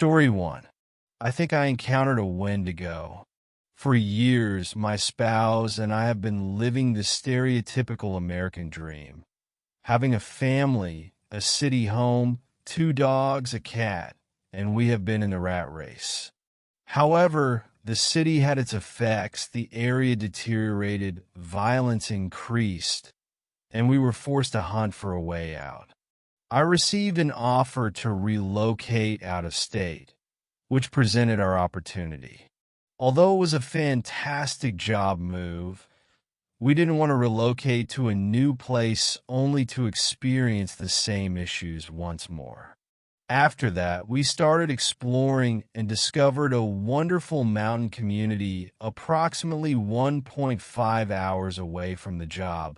Story 1. I think I encountered a Wendigo. For years, my spouse and I have been living the stereotypical American dream. Having a family, a city home, 2 dogs, a cat, and we have been in the rat race. However, the city had its effects, the area deteriorated, violence increased, and we were forced to hunt for a way out. I received an offer to relocate out of state, which presented our opportunity. Although it was a fantastic job move, we didn't want to relocate to a new place only to experience the same issues once more. After that, we started exploring and discovered a wonderful mountain community approximately 1.5 hours away from the job,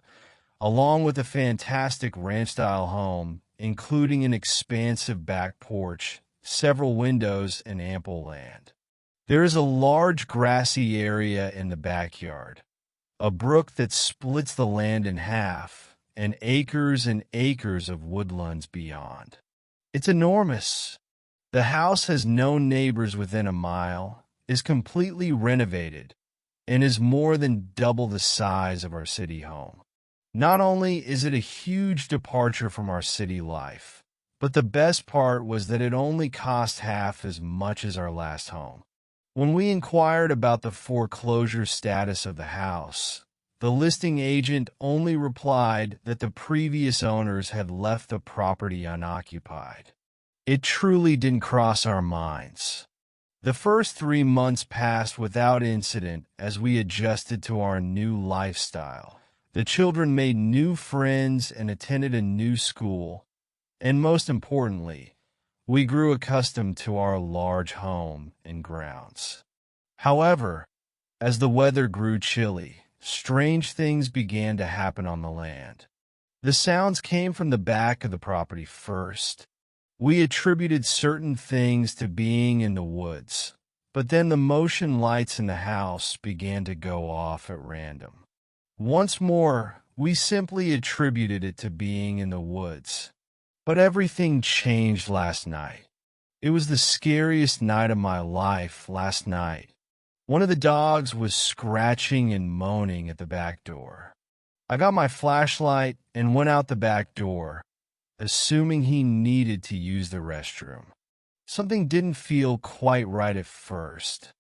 along with a fantastic ranch-style home, including an expansive back porch, several windows, and ample land. There is a large grassy area in the backyard, a brook that splits the land in half, and acres of woodlands beyond. It's enormous. The house has no neighbors within a mile, is completely renovated, and is more than double the size of our city home. Not only is it a huge departure from our city life, but the best part was that it only cost half as much as our last home. When we inquired about the foreclosure status of the house, the listing agent only replied that the previous owners had left the property unoccupied. It truly didn't cross our minds. The first 3 months passed without incident as we adjusted to our new lifestyle. The children made new friends and attended a new school, and most importantly, we grew accustomed to our large home and grounds. However, as the weather grew chilly, strange things began to happen on the land. The sounds came from the back of the property first. We attributed certain things to being in the woods, but then the motion lights in the house began to go off at random. Once more, we simply attributed it to being in the woods. But everything changed last night. It was the scariest night of my life last night. One of the dogs was scratching and moaning at the back door. I got my flashlight and went out the back door, assuming he needed to use the restroom. Something didn't feel quite right at first.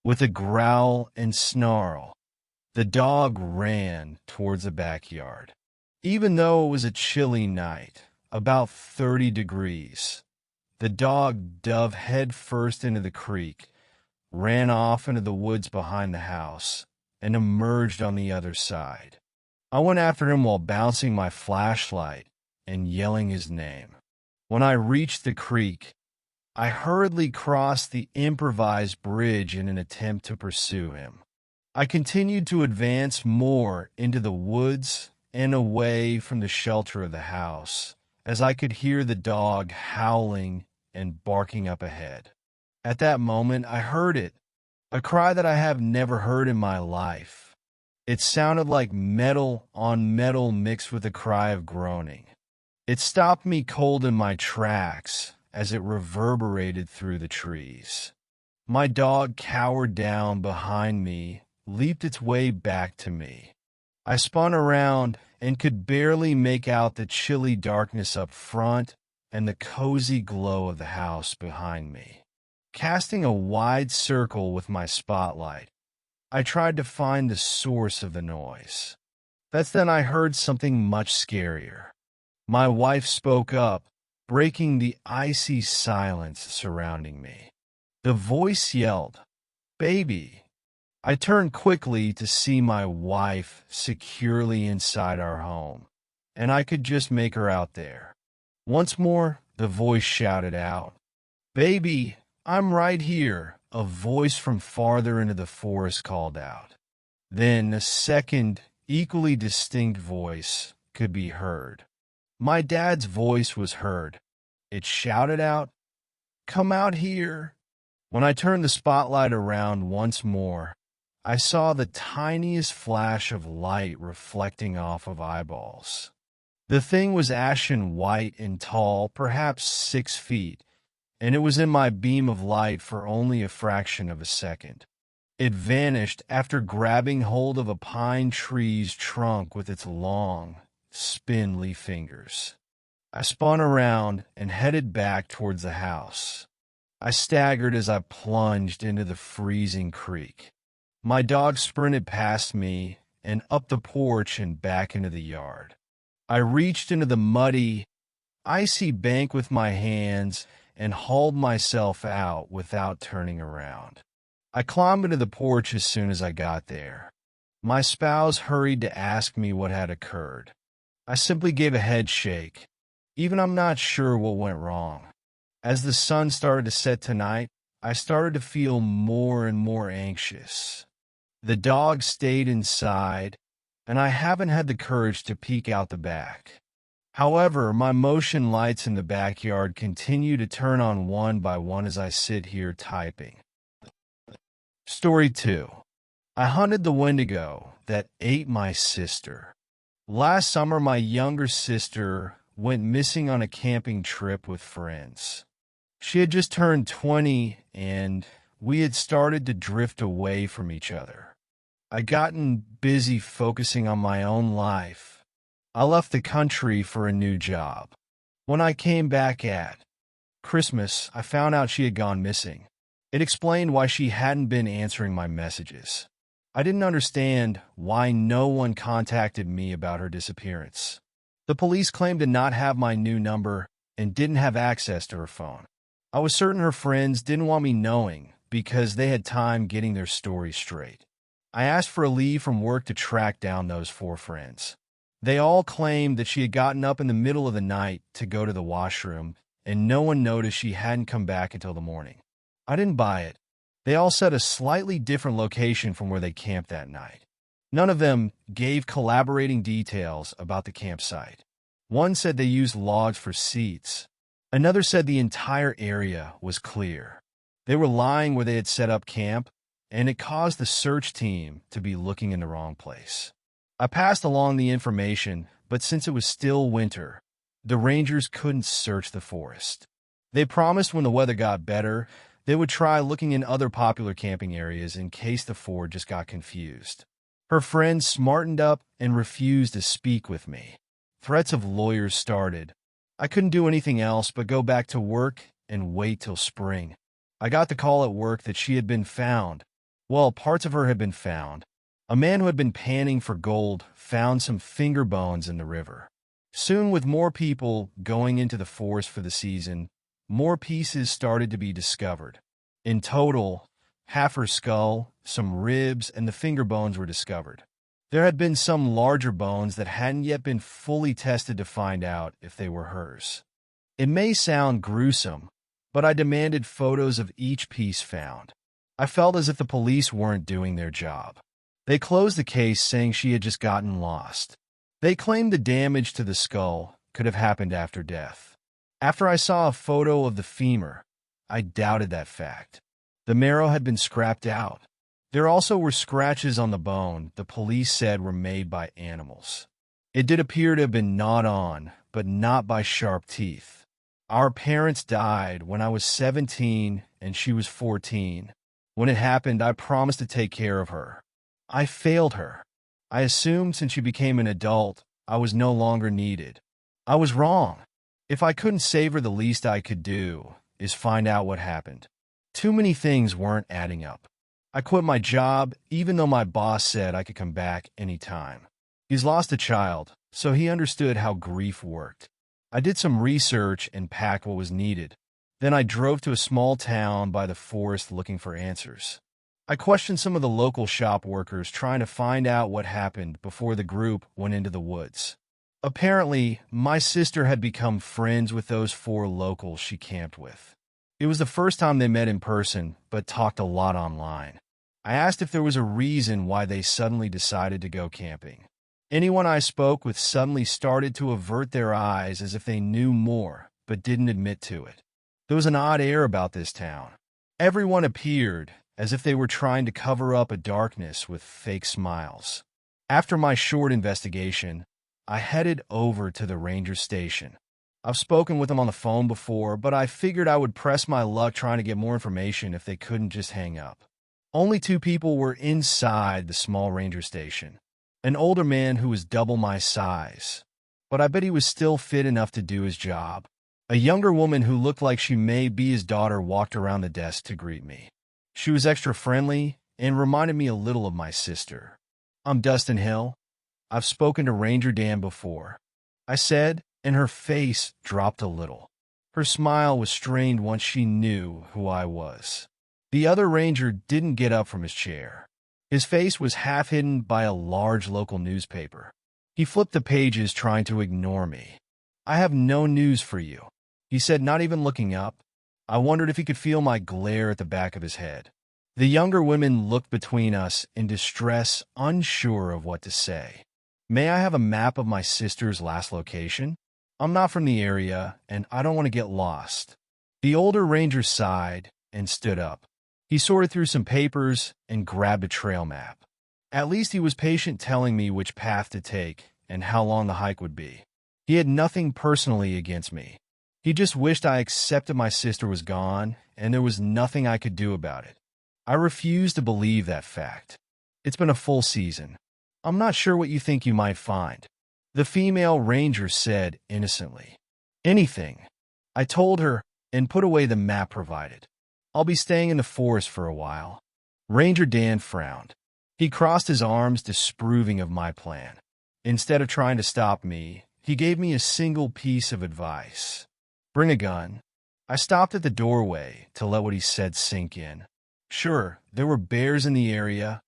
With a growl and snarl, the dog ran towards the backyard. Even though it was a chilly night, about 30 degrees, the dog dove headfirst into the creek, ran off into the woods behind the house, and emerged on the other side. I went after him while bouncing my flashlight and yelling his name. When I reached the creek, I hurriedly crossed the improvised bridge in an attempt to pursue him. I continued to advance more into the woods and away from the shelter of the house, as I could hear the dog howling and barking up ahead. At that moment, I heard it, a cry that I have never heard in my life. It sounded like metal on metal mixed with a cry of groaning. It stopped me cold in my tracks as it reverberated through the trees. My dog cowered down behind me, leaped its way back to me. I spun around and could barely make out the chilly darkness up front and the cozy glow of the house behind me. Casting a wide circle with my spotlight, I tried to find the source of the noise. That's then I heard something much scarier. My wife spoke up, breaking the icy silence surrounding me. The voice yelled, "Baby!" I turned quickly to see my wife securely inside our home, and I could just make her out there. Once more, the voice shouted out, "Baby, I'm right here," a voice from farther into the forest called out. Then a second, equally distinct voice could be heard. My dad's voice was heard. It shouted out, "Come out here." When I turned the spotlight around once more, I saw the tiniest flash of light reflecting off of eyeballs. The thing was ashen white and tall, perhaps 6 feet, and it was in my beam of light for only a fraction of a second. It vanished after grabbing hold of a pine tree's trunk with its long, spindly fingers. I spun around and headed back towards the house. I staggered as I plunged into the freezing creek. My dog sprinted past me and up the porch and back into the yard. I reached into the muddy, icy bank with my hands and hauled myself out without turning around. I climbed into the porch as soon as I got there. My spouse hurried to ask me what had occurred. I simply gave a head shake. Even I'm not sure what went wrong. As the sun started to set tonight, I started to feel more and more anxious. The dog stayed inside, and I haven't had the courage to peek out the back. However, my motion lights in the backyard continue to turn on one by one as I sit here typing. Story 2. I hunted the Wendigo that ate my sister. Last summer, my younger sister went missing on a camping trip with friends. She had just turned 20, and we had started to drift away from each other. I'd gotten busy focusing on my own life. I left the country for a new job. When I came back at Christmas, I found out she had gone missing. It explained why she hadn't been answering my messages. I didn't understand why no one contacted me about her disappearance. The police claimed to not have my new number and didn't have access to her phone. I was certain her friends didn't want me knowing because they had time getting their story straight. I asked for a leave from work to track down those 4 friends. They all claimed that she had gotten up in the middle of the night to go to the washroom, and no one noticed she hadn't come back until the morning. I didn't buy it. They all said a slightly different location from where they camped that night. None of them gave collaborating details about the campsite. One said they used logs for seats. Another said the entire area was clear. They were lying where they had set up camp, and it caused the search team to be looking in the wrong place. I passed along the information, but since it was still winter, the rangers couldn't search the forest. They promised when the weather got better, they would try looking in other popular camping areas in case the 4 just got confused. Her friends smartened up and refused to speak with me. Threats of lawyers started. I couldn't do anything else but go back to work and wait till spring. I got the call at work that she had been found. Well, parts of her had been found. A man who had been panning for gold found some finger bones in the river. Soon, with more people going into the forest for the season, more pieces started to be discovered. In total, half her skull, some ribs, and the finger bones were discovered. There had been some larger bones that hadn't yet been fully tested to find out if they were hers. It may sound gruesome, but I demanded photos of each piece found. I felt as if the police weren't doing their job. They closed the case saying she had just gotten lost. They claimed the damage to the skull could have happened after death. After I saw a photo of the femur, I doubted that fact. The marrow had been scrapped out. There also were scratches on the bone the police said were made by animals. It did appear to have been gnawed on, but not by sharp teeth. Our parents died when I was 17 and she was 14. When it happened, I promised to take care of her. I failed her. I assumed since she became an adult, I was no longer needed. I was wrong. If I couldn't save her, the least I could do is find out what happened. Too many things weren't adding up. I quit my job, even though my boss said I could come back anytime. He's lost a child, so he understood how grief worked. I did some research and packed what was needed. Then I drove to a small town by the forest looking for answers. I questioned some of the local shop workers trying to find out what happened before the group went into the woods. Apparently, my sister had become friends with those 4 locals she camped with. It was the first time they met in person, but talked a lot online. I asked if there was a reason why they suddenly decided to go camping. Anyone I spoke with suddenly started to avert their eyes as if they knew more, but didn't admit to it. There was an odd air about this town. Everyone appeared as if they were trying to cover up a darkness with fake smiles. After my short investigation, I headed over to the ranger station. I've spoken with them on the phone before, but I figured I would press my luck trying to get more information if they couldn't just hang up. Only two people were inside the small ranger station. An older man who was double my size, but I bet he was still fit enough to do his job. A younger woman who looked like she may be his daughter walked around the desk to greet me. She was extra friendly and reminded me a little of my sister. "I'm Dustin Hill. I've spoken to Ranger Dan before," I said, and her face dropped a little. Her smile was strained once she knew who I was. The other ranger didn't get up from his chair. His face was half hidden by a large local newspaper. He flipped the pages, trying to ignore me. "I have no news for you," he said, not even looking up. I wondered if he could feel my glare at the back of his head. The younger women looked between us in distress, unsure of what to say. "May I have a map of my sister's last location? I'm not from the area, and I don't want to get lost." The older ranger sighed and stood up. He sorted through some papers and grabbed a trail map. At least he was patient, telling me which path to take and how long the hike would be. He had nothing personally against me. He just wished I accepted my sister was gone, and there was nothing I could do about it. I refused to believe that fact. "It's been a full season. I'm not sure what you think you might find," the female ranger said innocently. "Anything," I told her, and put away the map provided. "I'll be staying in the forest for a while." Ranger Dan frowned. He crossed his arms, disapproving of my plan. Instead of trying to stop me, he gave me a single piece of advice: "Bring a gun." I stopped at the doorway to let what he said sink in. Sure, there were bears in the area,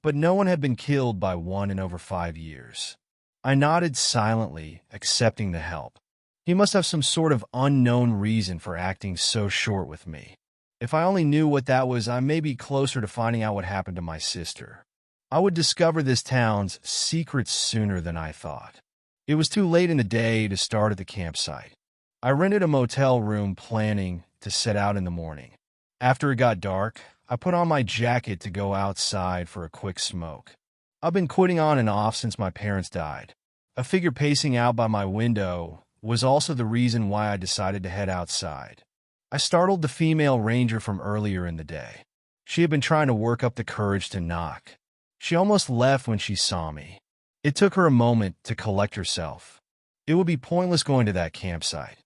but no one had been killed by one in over 5 years. I nodded silently, accepting the help. He must have some sort of unknown reason for acting so short with me. If I only knew what that was, I may be closer to finding out what happened to my sister. I would discover this town's secrets sooner than I thought. It was too late in the day to start at the campsite. I rented a motel room, planning to set out in the morning. After it got dark, I put on my jacket to go outside for a quick smoke. I've been quitting on and off since my parents died. A figure pacing out by my window was also the reason why I decided to head outside. I startled the female ranger from earlier in the day. She had been trying to work up the courage to knock. She almost left when she saw me. It took her a moment to collect herself. It would be pointless going to that campsite,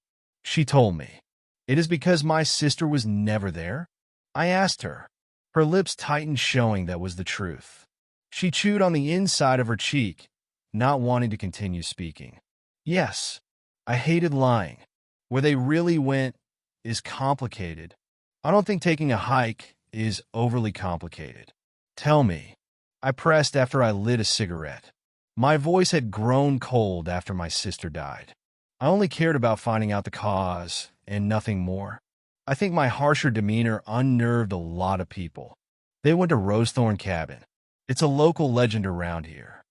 she told me. "It is because my sister was never there?" I asked her. Her lips tightened, showing that was the truth. She chewed on the inside of her cheek, not wanting to continue speaking. "Yes, I hated lying. Where they really went is complicated. I don't think taking a hike is overly complicated. Tell me." I pressed after I lit a cigarette. My voice had grown cold after my sister died. I only cared about finding out the cause and nothing more. I think my harsher demeanor unnerved a lot of people. They went to Rosethorn Cabin. It's a local legend around here.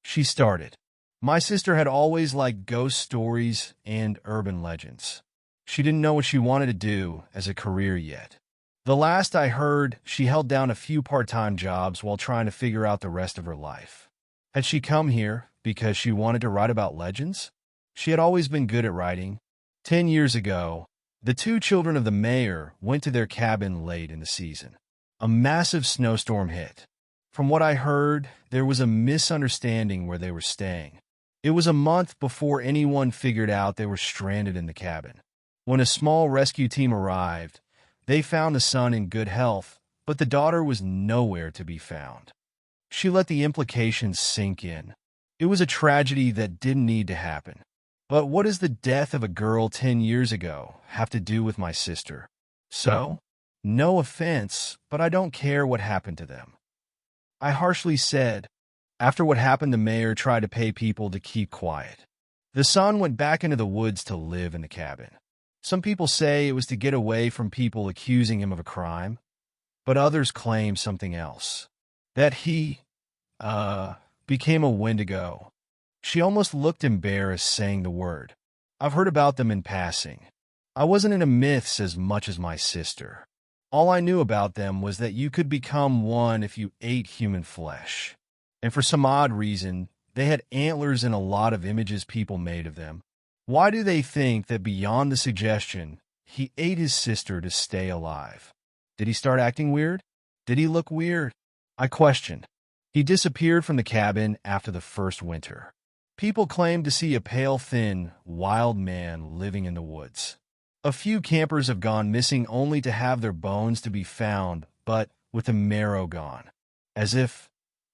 She started. My sister had always liked ghost stories and urban legends. She didn't know what she wanted to do as a career yet. The last I heard, she held down a few part-time jobs while trying to figure out the rest of her life. Had she come here because she wanted to write about legends? She had always been good at writing. 10 years ago, the two children of the mayor went to their cabin late in the season. A massive snowstorm hit. From what I heard, there was a misunderstanding where they were staying. It was a month before anyone figured out they were stranded in the cabin. When a small rescue team arrived, they found the son in good health, but the daughter was nowhere to be found. She let the implications sink in. It was a tragedy that didn't need to happen. But what does the death of a girl 10 years ago have to do with my sister? So, no offense, but I don't care what happened to them, I harshly said. After what happened, the mayor tried to pay people to keep quiet. The son went back into the woods to live in the cabin. Some people say it was to get away from people accusing him of a crime, but others claim something else. That he, became a Wendigo. She almost looked embarrassed saying the word. I've heard about them in passing. I wasn't into myths as much as my sister. All I knew about them was that you could become one if you ate human flesh. And for some odd reason, they had antlers in a lot of images people made of them. Why do they think that beyond the suggestion, he ate his sister to stay alive? Did he start acting weird? Did he look weird? I questioned. He disappeared from the cabin after the first winter. People claimed to see a pale, thin, wild man living in the woods. A few campers have gone missing only to have their bones to be found, but with the marrow gone, as if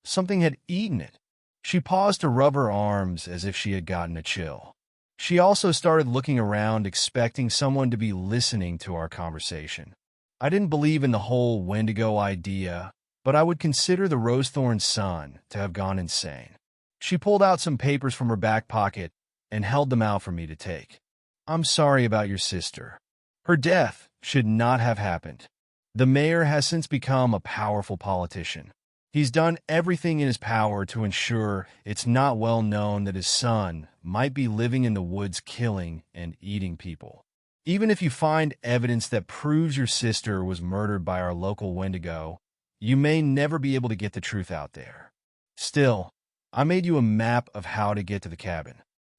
something had eaten it. She paused to rub her arms as if she had gotten a chill. She also started looking around, expecting someone to be listening to our conversation. I didn't believe in the whole Wendigo idea, but I would consider the Rosethorn's son to have gone insane. She pulled out some papers from her back pocket and held them out for me to take. I'm sorry about your sister. Her death should not have happened. The mayor has since become a powerful politician. He's done everything in his power to ensure it's not well known that his son might be living in the woods killing and eating people. Even if you find evidence that proves your sister was murdered by our local Wendigo, you may never be able to get the truth out there. Still, I made you a map of how to get to the cabin.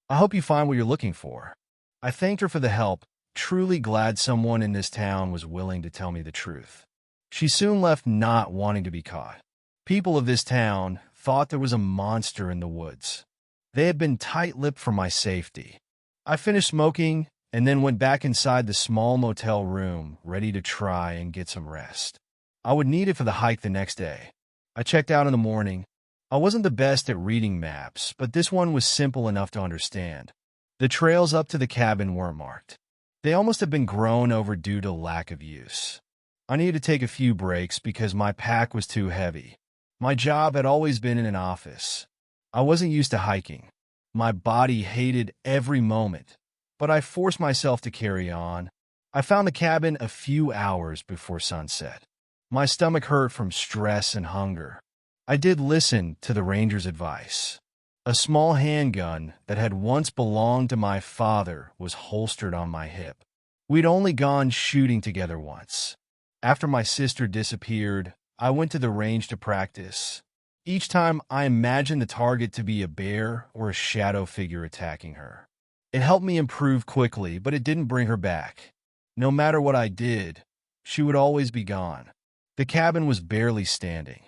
I hope you find what you're looking for. I thanked her for the help, truly glad someone in this town was willing to tell me the truth. She soon left, not wanting to be caught. People of this town thought there was a monster in the woods. They had been tight-lipped for my safety. I finished smoking and then went back inside the small motel room, ready to try and get some rest. I would need it for the hike the next day. I checked out in the morning. I wasn't the best at reading maps, but this one was simple enough to understand. The trails up to the cabin weren't marked. They almost had been grown over due to lack of use. I needed to take a few breaks because my pack was too heavy. My job had always been in an office. I wasn't used to hiking. My body hated every moment, but I forced myself to carry on. I found the cabin a few hours before sunset. My stomach hurt from stress and hunger. I did listen to the ranger's advice. A small handgun that had once belonged to my father was holstered on my hip. We'd only gone shooting together once. After my sister disappeared, I went to the range to practice. Each time I imagined the target to be a bear or a shadow figure attacking her. It helped me improve quickly, but it didn't bring her back. No matter what I did, she would always be gone. The cabin was barely standing.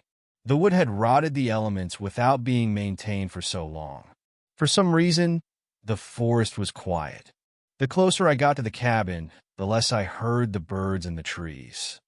The wood had rotted the elements without being maintained for so long. For some reason, the forest was quiet. The closer I got to the cabin, the less I heard the birds in the trees.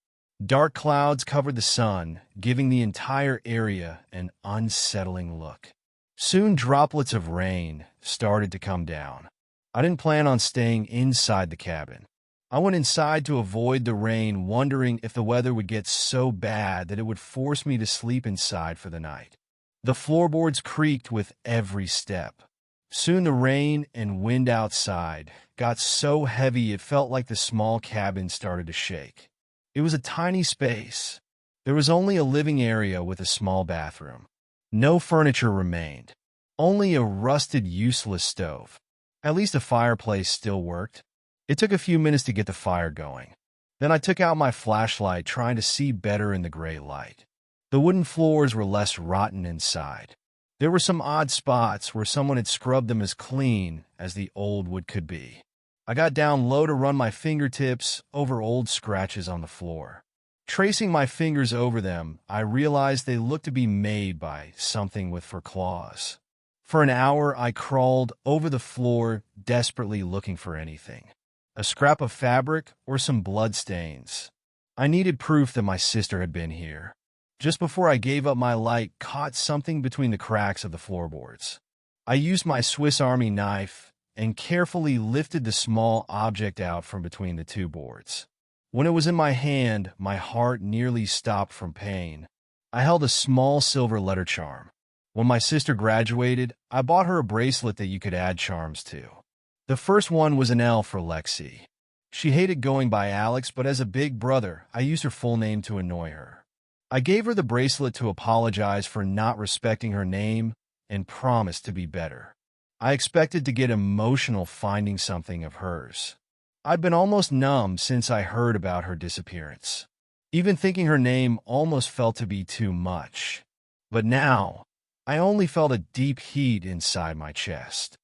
Dark clouds covered the sun, giving the entire area an unsettling look. Soon droplets of rain started to come down. I didn't plan on staying inside the cabin. I went inside to avoid the rain, wondering if the weather would get so bad that it would force me to sleep inside for the night. The floorboards creaked with every step. Soon the rain and wind outside got so heavy it felt like the small cabin started to shake. It was a tiny space. There was only a living area with a small bathroom. No furniture remained. Only a rusted, useless stove. At least a fireplace still worked. It took a few minutes to get the fire going. Then I took out my flashlight, trying to see better in the gray light. The wooden floors were less rotten inside. There were some odd spots where someone had scrubbed them as clean as the old wood could be. I got down low to run my fingertips over old scratches on the floor. Tracing my fingers over them, I realized they looked to be made by something with fur claws. For an hour, I crawled over the floor, desperately looking for anything. A scrap of fabric or some blood stains. I needed proof that my sister had been here. Just before I gave up, my light caught something between the cracks of the floorboards. I used my Swiss Army knife and carefully lifted the small object out from between the two boards. When it was in my hand, my heart nearly stopped from pain. I held a small silver letter charm. When my sister graduated, I bought her a bracelet that you could add charms to. The first one was an L for Lexi. She hated going by Alex, but as a big brother, I used her full name to annoy her. I gave her the bracelet to apologize for not respecting her name and promised to be better. I expected to get emotional finding something of hers. I'd been almost numb since I heard about her disappearance. Even thinking her name almost felt to be too much. But now, I only felt a deep heat inside my chest.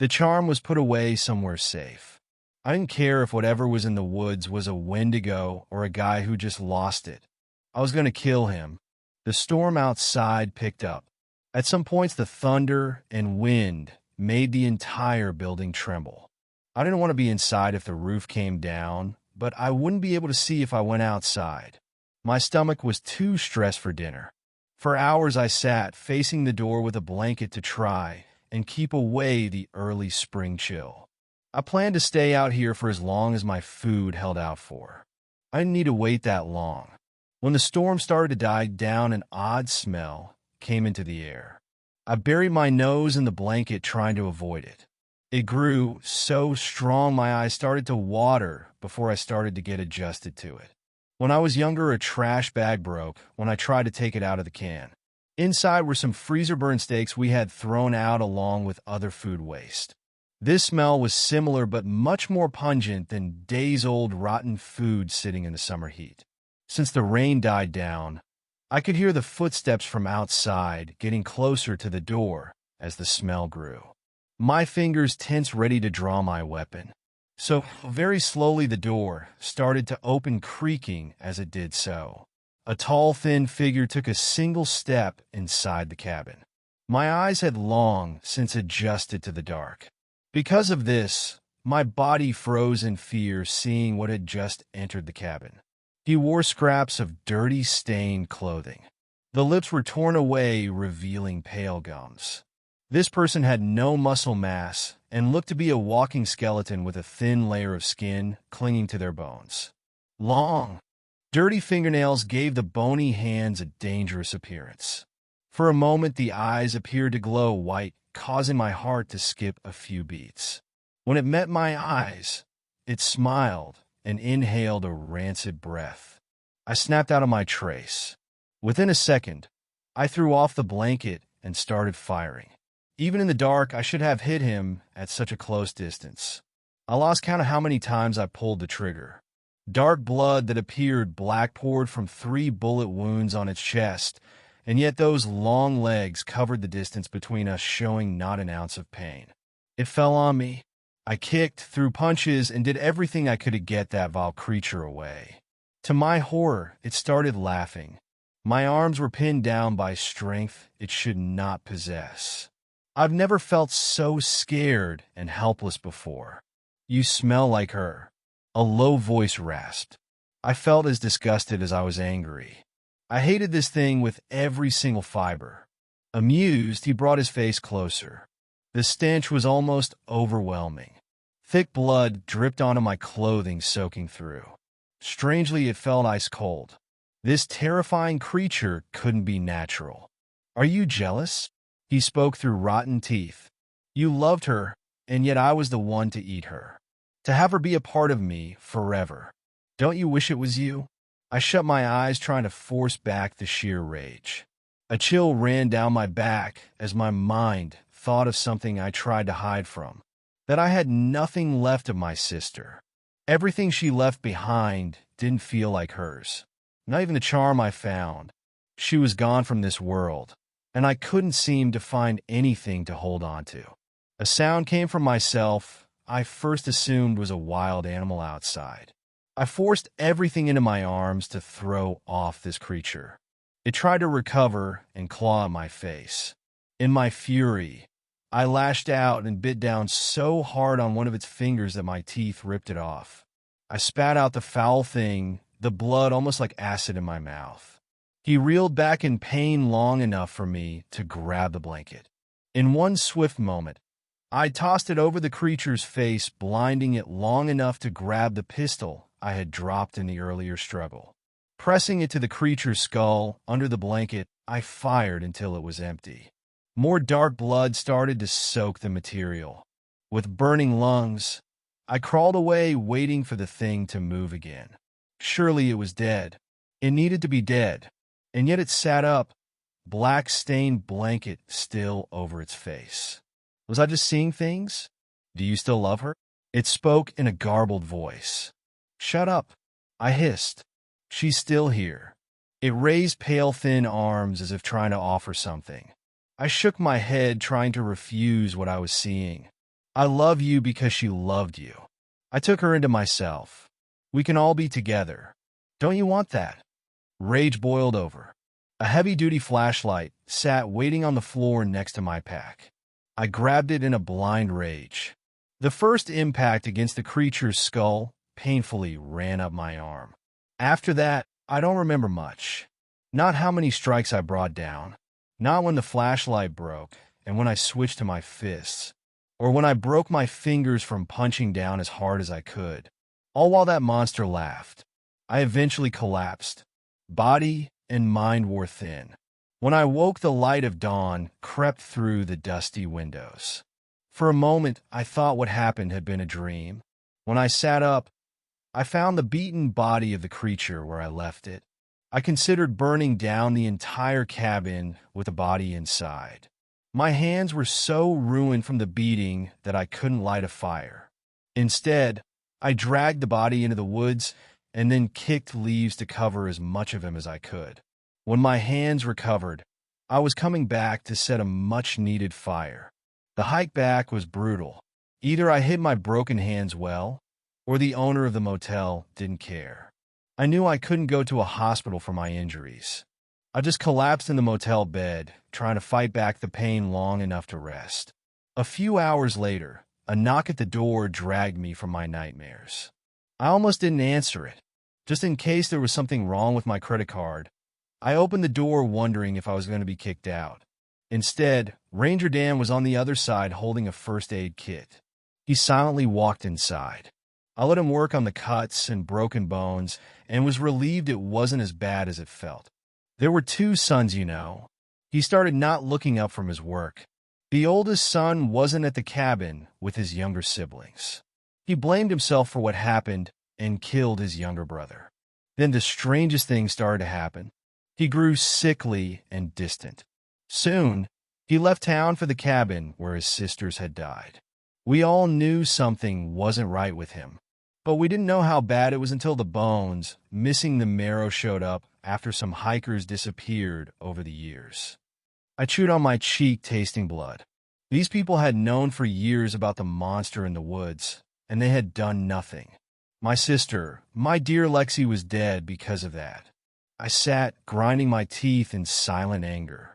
The charm was put away somewhere safe. I didn't care if whatever was in the woods was a Wendigo or a guy who just lost it. I was going to kill him. The storm outside picked up. At some points, the thunder and wind made the entire building tremble. I didn't want to be inside if the roof came down, but I wouldn't be able to see if I went outside. My stomach was too stressed for dinner. For hours I sat facing the door with a blanket to try and keep away the early spring chill. I planned to stay out here for as long as my food held out for. I didn't need to wait that long. When the storm started to die down, an odd smell came into the air. I buried my nose in the blanket trying to avoid it. It grew so strong my eyes started to water before I started to get adjusted to it. When I was younger, a trash bag broke when I tried to take it out of the can. Inside were some freezer-burned steaks we had thrown out along with other food waste. This smell was similar but much more pungent than days-old rotten food sitting in the summer heat. Since the rain died down, I could hear the footsteps from outside getting closer to the door as the smell grew. My fingers tensed ready to draw my weapon. So, very slowly the door started to open, creaking as it did so. A tall, thin figure took a single step inside the cabin. My eyes had long since adjusted to the dark. Because of this, my body froze in fear seeing what had just entered the cabin. He wore scraps of dirty, stained clothing. The lips were torn away, revealing pale gums. This person had no muscle mass and looked to be a walking skeleton with a thin layer of skin clinging to their bones. Long, dirty fingernails gave the bony hands a dangerous appearance. For a moment, the eyes appeared to glow white, causing my heart to skip a few beats. When it met my eyes, it smiled and inhaled a rancid breath. I snapped out of my trace. Within a second, I threw off the blanket and started firing. Even in the dark, I should have hit him at such a close distance. I lost count of how many times I pulled the trigger. Dark blood that appeared black poured from 3 bullet wounds on its chest, and yet those long legs covered the distance between us, showing not an ounce of pain. It fell on me. I kicked, threw punches, and did everything I could to get that vile creature away. To my horror, it started laughing. My arms were pinned down by strength it should not possess. I've never felt so scared and helpless before. "You smell like her," a low voice rasped. I felt as disgusted as I was angry. I hated this thing with every single fiber. Amused, he brought his face closer. The stench was almost overwhelming. Thick blood dripped onto my clothing, soaking through. Strangely, it felt ice cold. This terrifying creature couldn't be natural. "Are you jealous?" He spoke through rotten teeth. "You loved her, and yet I was the one to eat her. To have her be a part of me forever. Don't you wish it was you?" I shut my eyes, trying to force back the sheer rage. A chill ran down my back as my mind thought of something I tried to hide from. That I had nothing left of my sister. Everything she left behind didn't feel like hers. Not even the charm I found. She was gone from this world, and I couldn't seem to find anything to hold on to. A sound came from myself I first assumed was a wild animal outside. I forced everything into my arms to throw off this creature. It tried to recover and claw at my face. In my fury, I lashed out and bit down so hard on one of its fingers that my teeth ripped it off. I spat out the foul thing, the blood almost like acid in my mouth. He reeled back in pain long enough for me to grab the blanket. In one swift moment, I tossed it over the creature's face, blinding it long enough to grab the pistol I had dropped in the earlier struggle. Pressing it to the creature's skull under the blanket, I fired until it was empty. More dark blood started to soak the material. With burning lungs, I crawled away, waiting for the thing to move again. Surely it was dead. It needed to be dead. And yet it sat up, black-stained blanket still over its face. Was I just seeing things? "Do you still love her?" It spoke in a garbled voice. "Shut up," I hissed. "She's still here." It raised pale, thin arms as if trying to offer something. I shook my head, trying to refuse what I was seeing. I love you because she loved you. I took her into myself. We can all be together. Don't you want that? Rage boiled over. A heavy-duty flashlight sat waiting on the floor next to my pack. I grabbed it in a blind rage. The first impact against the creature's skull painfully ran up my arm. After that, I don't remember much. Not how many strikes I brought down. Not when the flashlight broke and when I switched to my fists. Or when I broke my fingers from punching down as hard as I could. All while that monster laughed. I eventually collapsed. Body and mind wore thin. When I woke, the light of dawn crept through the dusty windows. For a moment, I thought what happened had been a dream. When I sat up, I found the beaten body of the creature where I left it. I considered burning down the entire cabin with the body inside. My hands were so ruined from the beating that I couldn't light a fire. Instead, I dragged the body into the woods and then kicked leaves to cover as much of him as I could. When my hands recovered, I was coming back to set a much-needed fire. The hike back was brutal. Either I hid my broken hands well, or the owner of the motel didn't care. I knew I couldn't go to a hospital for my injuries. I just collapsed in the motel bed, trying to fight back the pain long enough to rest. A few hours later, a knock at the door dragged me from my nightmares. I almost didn't answer it. Just in case there was something wrong with my credit card, I opened the door wondering if I was going to be kicked out. Instead, Ranger Dan was on the other side holding a first aid kit. He silently walked inside. I let him work on the cuts and broken bones and was relieved it wasn't as bad as it felt. There were 2 sons, you know. He started not looking up from his work. The oldest son wasn't at the cabin with his younger siblings. He blamed himself for what happened and killed his younger brother. Then the strangest thing started to happen. He grew sickly and distant. Soon, he left town for the cabin where his sisters had died. We all knew something wasn't right with him, but we didn't know how bad it was until the bones, missing the marrow, showed up after some hikers disappeared over the years. I chewed on my cheek, tasting blood. These people had known for years about the monster in the woods, and they had done nothing. My sister, my dear Lexi, was dead because of that. I sat, grinding my teeth in silent anger.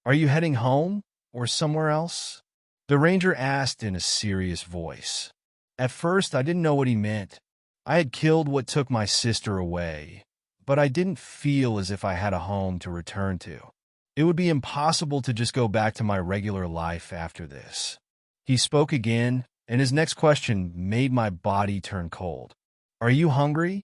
Are you heading home or somewhere else? The ranger asked in a serious voice. At first, I didn't know what he meant. I had killed what took my sister away, but I didn't feel as if I had a home to return to. It would be impossible to just go back to my regular life after this. He spoke again, and his next question made my body turn cold. Are you hungry?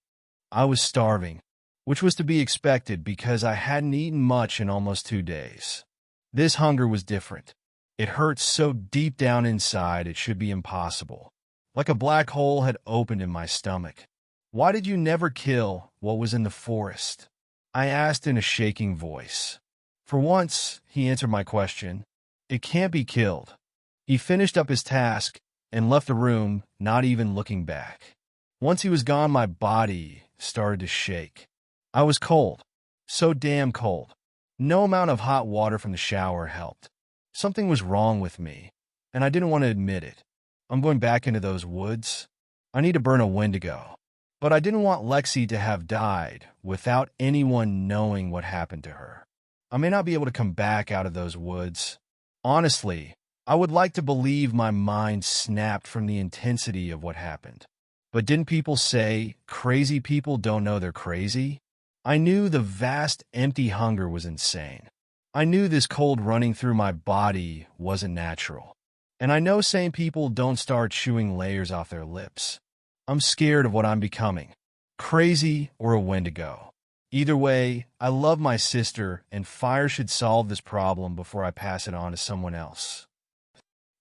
I was starving, which was to be expected because I hadn't eaten much in almost 2 days. This hunger was different. It hurt so deep down inside it should be impossible. Like a black hole had opened in my stomach. Why did you never kill what was in the forest? I asked in a shaking voice. For once, he answered my question. It can't be killed. He finished up his task and left the room, not even looking back. Once he was gone, my body started to shake. I was cold. So damn cold. No amount of hot water from the shower helped. Something was wrong with me, and I didn't want to admit it. I'm going back into those woods. I need to burn a Wendigo. But I didn't want Lexi to have died without anyone knowing what happened to her. I may not be able to come back out of those woods. Honestly, I would like to believe my mind snapped from the intensity of what happened. But didn't people say crazy people don't know they're crazy? I knew the vast, empty hunger was insane. I knew this cold running through my body wasn't natural. And I know sane people don't start chewing layers off their lips. I'm scared of what I'm becoming. Crazy or a Wendigo. Either way, I love my sister, and fire should solve this problem before I pass it on to someone else.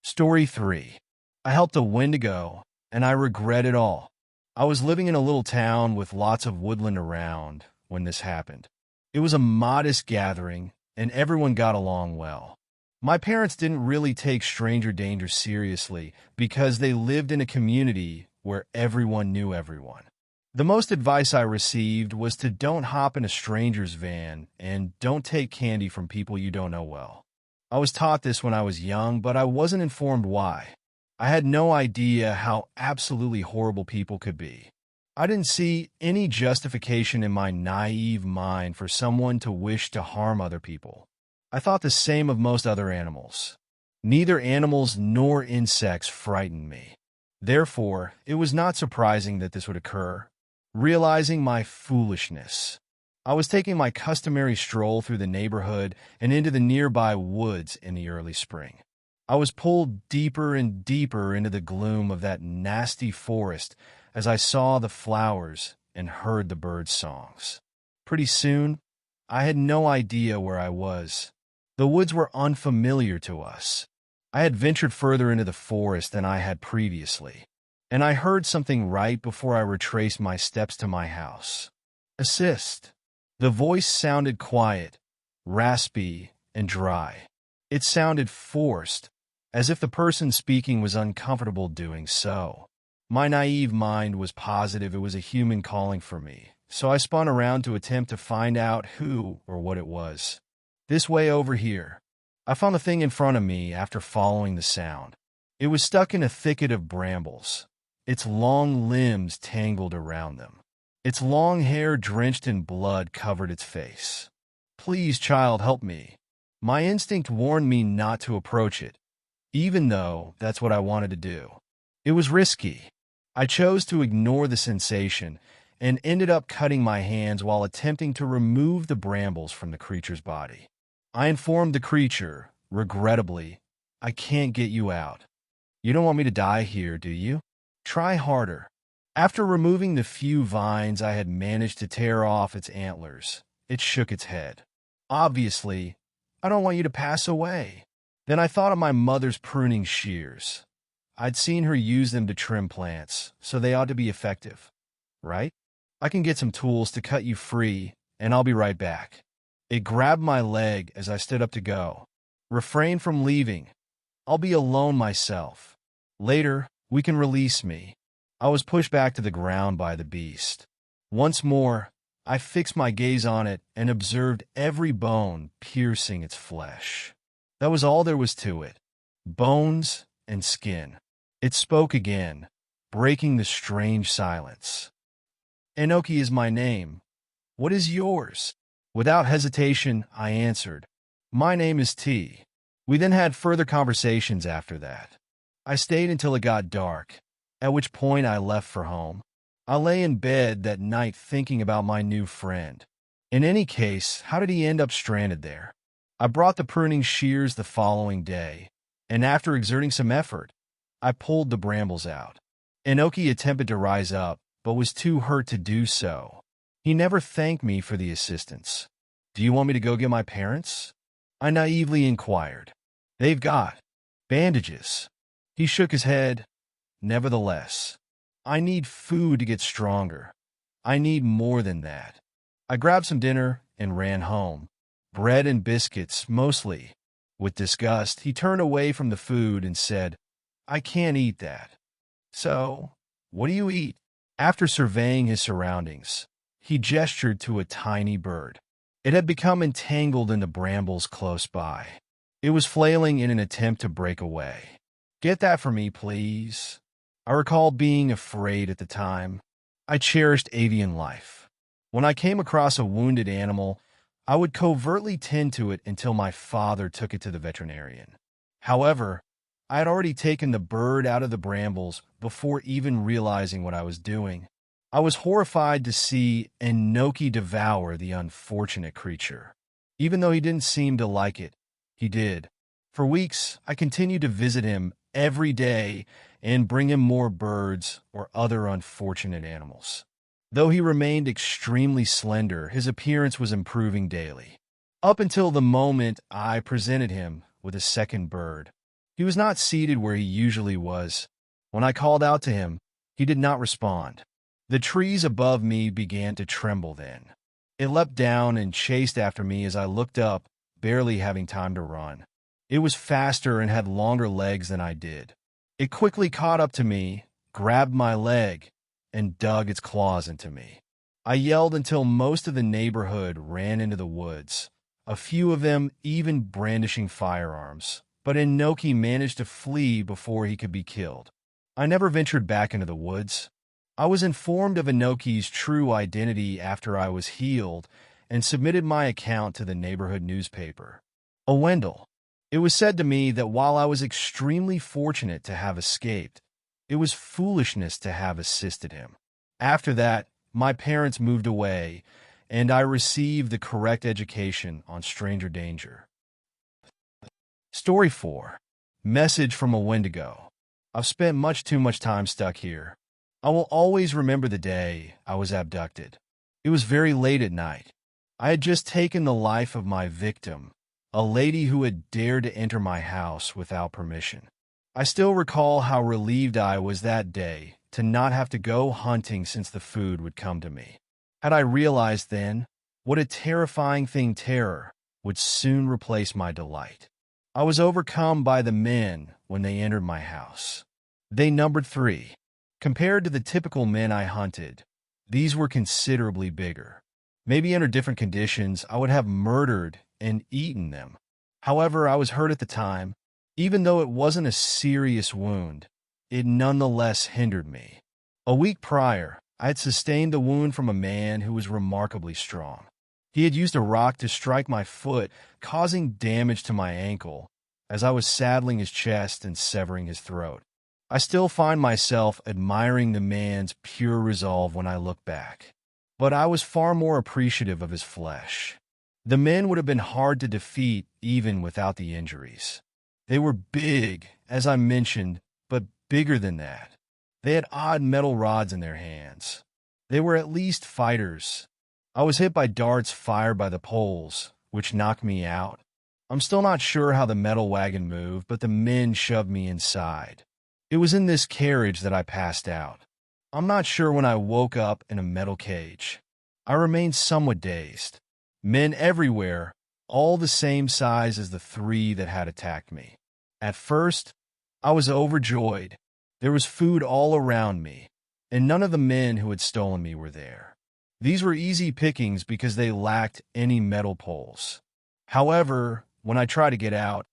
Story 3. I helped a Wendigo, and I regret it all. I was living in a little town with lots of woodland around when this happened. It was a modest gathering, and everyone got along well. My parents didn't really take stranger danger seriously because they lived in a community where everyone knew everyone. The most advice I received was to don't hop in a stranger's van and don't take candy from people you don't know well. I was taught this when I was young, but I wasn't informed why. I had no idea how absolutely horrible people could be. I didn't see any justification in my naive mind for someone to wish to harm other people. I thought the same of most other animals. Neither animals nor insects frightened me. Therefore, it was not surprising that this would occur. Realizing my foolishness, I was taking my customary stroll through the neighborhood and into the nearby woods in the early spring. I was pulled deeper and deeper into the gloom of that nasty forest as I saw the flowers and heard the birds' songs. Pretty soon, I had no idea where I was. The woods were unfamiliar to us. I had ventured further into the forest than I had previously, and I heard something right before I retraced my steps to my house. Assist. The voice sounded quiet, raspy, and dry. It sounded forced, as if the person speaking was uncomfortable doing so. My naive mind was positive it was a human calling for me, so I spun around to attempt to find out who or what it was. This way over here. I found the thing in front of me after following the sound. It was stuck in a thicket of brambles, its long limbs tangled around them. Its long hair drenched in blood covered its face. Please, child, help me. My instinct warned me not to approach it, even though that's what I wanted to do. It was risky. I chose to ignore the sensation and ended up cutting my hands while attempting to remove the brambles from the creature's body. I informed the creature, regrettably, I can't get you out. You don't want me to die here, do you? Try harder. After removing the few vines I had managed to tear off its antlers, it shook its head. Obviously, I don't want you to pass away. Then I thought of my mother's pruning shears. I'd seen her use them to trim plants, so they ought to be effective, right? I can get some tools to cut you free, and I'll be right back. It grabbed my leg as I stood up to go. Refrain from leaving. I'll be alone myself. Later, we can release me. I was pushed back to the ground by the beast. Once more, I fixed my gaze on it and observed every bone piercing its flesh. That was all there was to it. Bones and skin. It spoke again, breaking the strange silence. Enoki is my name. What is yours? Without hesitation, I answered, My name is T. We then had further conversations after that. I stayed until it got dark, at which point I left for home. I lay in bed that night thinking about my new friend. In any case, how did he end up stranded there? I brought the pruning shears the following day, and after exerting some effort, I pulled the brambles out. Enoki attempted to rise up, but was too hurt to do so. He never thanked me for the assistance. Do you want me to go get my parents? I naively inquired. They've got bandages. He shook his head. Nevertheless, I need food to get stronger. I need more than that. I grabbed some dinner and ran home. Bread and biscuits, mostly. With disgust, he turned away from the food and said, I can't eat that. So, what do you eat? After surveying his surroundings, he gestured to a tiny bird. It had become entangled in the brambles close by. It was flailing in an attempt to break away. Get that for me, please. I recall being afraid at the time. I cherished avian life. When I came across a wounded animal, I would covertly tend to it until my father took it to the veterinarian. However, I had already taken the bird out of the brambles before even realizing what I was doing. I was horrified to see Enoki devour the unfortunate creature. Even though he didn't seem to like it, he did. For weeks, I continued to visit him every day and bring him more birds or other unfortunate animals. Though he remained extremely slender, his appearance was improving daily. Up until the moment I presented him with a second bird. He was not seated where he usually was. When I called out to him, he did not respond. The trees above me began to tremble then. It leapt down and chased after me as I looked up, barely having time to run. It was faster and had longer legs than I did. It quickly caught up to me, grabbed my leg, and dug its claws into me. I yelled until most of the neighborhood ran into the woods, a few of them even brandishing firearms, but Inoki managed to flee before he could be killed. I never ventured back into the woods. I was informed of Inoki's true identity after I was healed and submitted my account to the neighborhood newspaper. A Wendell. It was said to me that while I was extremely fortunate to have escaped, it was foolishness to have assisted him. After that, my parents moved away, and I received the correct education on stranger danger. Story 4. Message from a Wendigo. I've spent much too much time stuck here. I will always remember the day I was abducted. It was very late at night. I had just taken the life of my victim, a lady who had dared to enter my house without permission. I still recall how relieved I was that day to not have to go hunting since the food would come to me. Had I realized then, what a terrifying thing terror would soon replace my delight. I was overcome by the men when they entered my house. They numbered 3. Compared to the typical men I hunted, these were considerably bigger. Maybe under different conditions, I would have murdered and eaten them. However, I was hurt at the time. Even though it wasn't a serious wound, it nonetheless hindered me. A week prior, I had sustained the wound from a man who was remarkably strong. He had used a rock to strike my foot, causing damage to my ankle, as I was saddling his chest and severing his throat. I still find myself admiring the man's pure resolve when I look back, but I was far more appreciative of his flesh. The men would have been hard to defeat even without the injuries. They were big, as I mentioned, but bigger than that. They had odd metal rods in their hands. They were at least fighters. I was hit by darts fired by the poles, which knocked me out. I'm still not sure how the metal wagon moved, but the men shoved me inside. It was in this carriage that I passed out. I'm not sure when I woke up in a metal cage. I remained somewhat dazed. Men everywhere, all the same size as the 3 that had attacked me. At first, I was overjoyed. There was food all around me, and none of the men who had stolen me were there. These were easy pickings because they lacked any metal poles. However, when I tried to get out,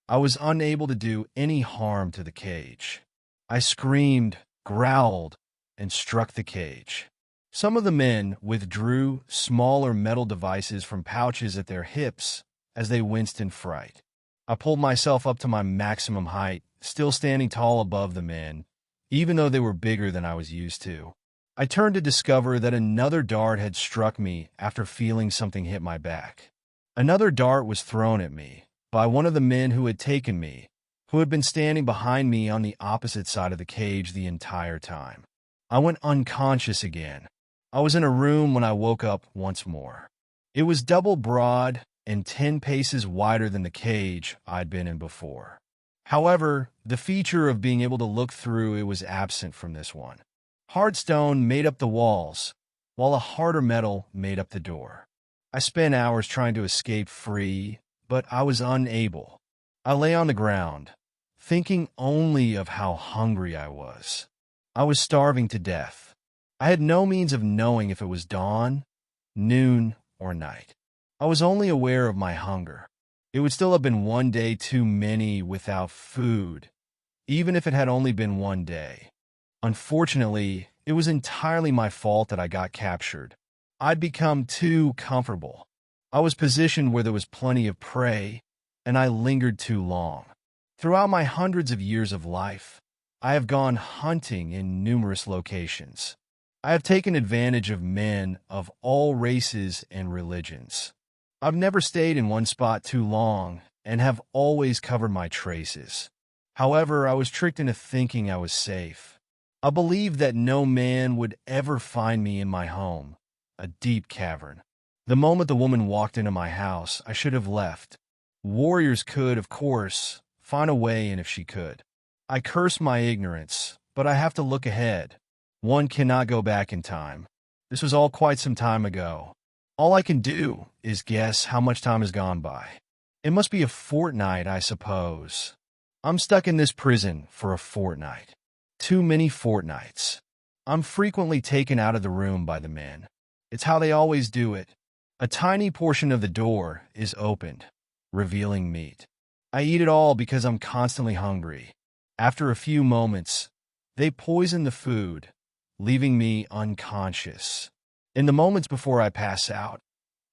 I was unable to do any harm to the cage. I screamed, growled, and struck the cage. Some of the men withdrew smaller metal devices from pouches at their hips as they winced in fright. I pulled myself up to my maximum height, still standing tall above the men, even though they were bigger than I was used to. I turned to discover that another dart had struck me after feeling something hit my back. Another dart was thrown at me by one of the men who had taken me, who had been standing behind me on the opposite side of the cage the entire time. I went unconscious again. I was in a room when I woke up once more. It was double broad and 10 paces wider than the cage I'd been in before. However, the feature of being able to look through it was absent from this one. Hard stone made up the walls, while a harder metal made up the door. I spent hours trying to escape free, but I was unable. I lay on the ground, thinking only of how hungry I was. I was starving to death. I had no means of knowing if it was dawn, noon, or night. I was only aware of my hunger. It would still have been one day too many without food, even if it had only been one day. Unfortunately, it was entirely my fault that I got captured. I'd become too comfortable. I was positioned where there was plenty of prey, and I lingered too long. Throughout my hundreds of years of life, I have gone hunting in numerous locations. I have taken advantage of men of all races and religions. I've never stayed in one spot too long and have always covered my traces. However, I was tricked into thinking I was safe. I believed that no man would ever find me in my home, a deep cavern. The moment the woman walked into my house, I should have left. Warriors could, of course, find a way in if she could. I curse my ignorance, but I have to look ahead. One cannot go back in time. This was all quite some time ago. All I can do is guess how much time has gone by. It must be a fortnight, I suppose. I'm stuck in this prison for a fortnight. Too many fortnights. I'm frequently taken out of the room by the men. It's how they always do it. A tiny portion of the door is opened, revealing meat. I eat it all because I'm constantly hungry. After a few moments, they poison the food, leaving me unconscious. In the moments before I pass out,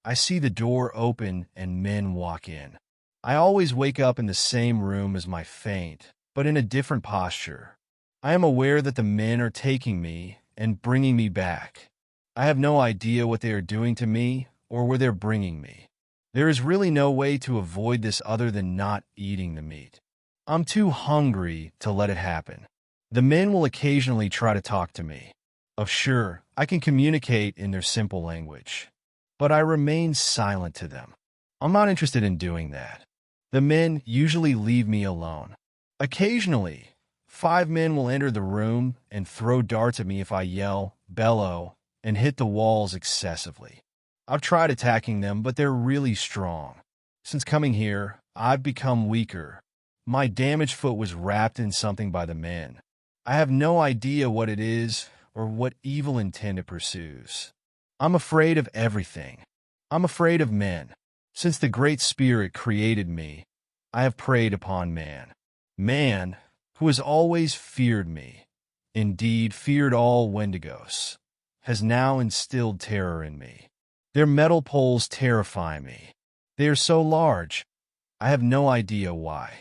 I see the door open and men walk in. I always wake up in the same room as my faint, but in a different posture. I am aware that the men are taking me and bringing me back. I have no idea what they are doing to me or where they're bringing me. There is really no way to avoid this other than not eating the meat. I'm too hungry to let it happen. The men will occasionally try to talk to me. Oh, sure, I can communicate in their simple language, but I remain silent to them. I'm not interested in doing that. The men usually leave me alone. Occasionally, 5 men will enter the room and throw darts at me if I yell, bellow, and hit the walls excessively. I've tried attacking them, but they're really strong. Since coming here, I've become weaker. My damaged foot was wrapped in something by the men. I have no idea what it is or what evil intent it pursues. I'm afraid of everything. I'm afraid of men. Since the Great Spirit created me, I have preyed upon man. Man, who has always feared me, indeed feared all Wendigos, has now instilled terror in me. Their metal poles terrify me. They are so large, I have no idea why.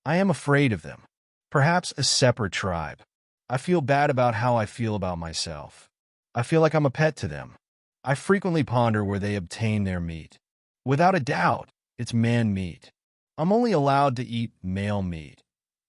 I am afraid of them. Perhaps a separate tribe. I feel bad about how I feel about myself. I feel like I'm a pet to them. I frequently ponder where they obtain their meat. Without a doubt, it's man meat. I'm only allowed to eat male meat,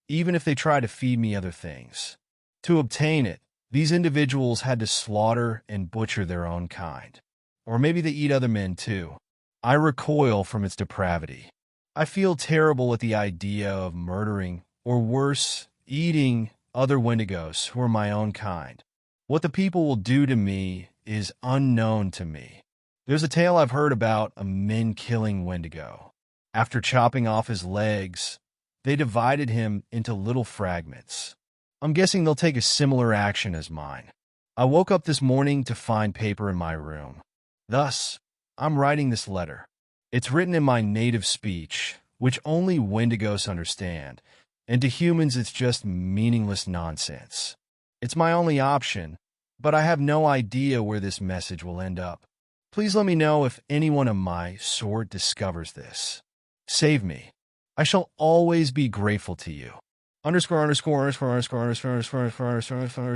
even if they try to feed me other things. To obtain it, these individuals had to slaughter and butcher their own kind. Or maybe they eat other men too. I recoil from its depravity. I feel terrible at the idea of murdering, or worse, eating other Wendigos who are my own kind. What the people will do to me is unknown to me. There's a tale I've heard about a men killing Wendigo. After chopping off his legs, they divided him into little fragments. I'm guessing they'll take a similar action as mine. I woke up this morning to find paper in my room. Thus, I'm writing this letter. It's written in my native speech, which only Wendigos understand, and to humans it's just meaningless nonsense. It's my only option, but I have no idea where this message will end up. Please let me know if anyone of my sort discovers this. Save me. I shall always be grateful to you. Underscore underscore underscore underscore underscore underscore underscore underscore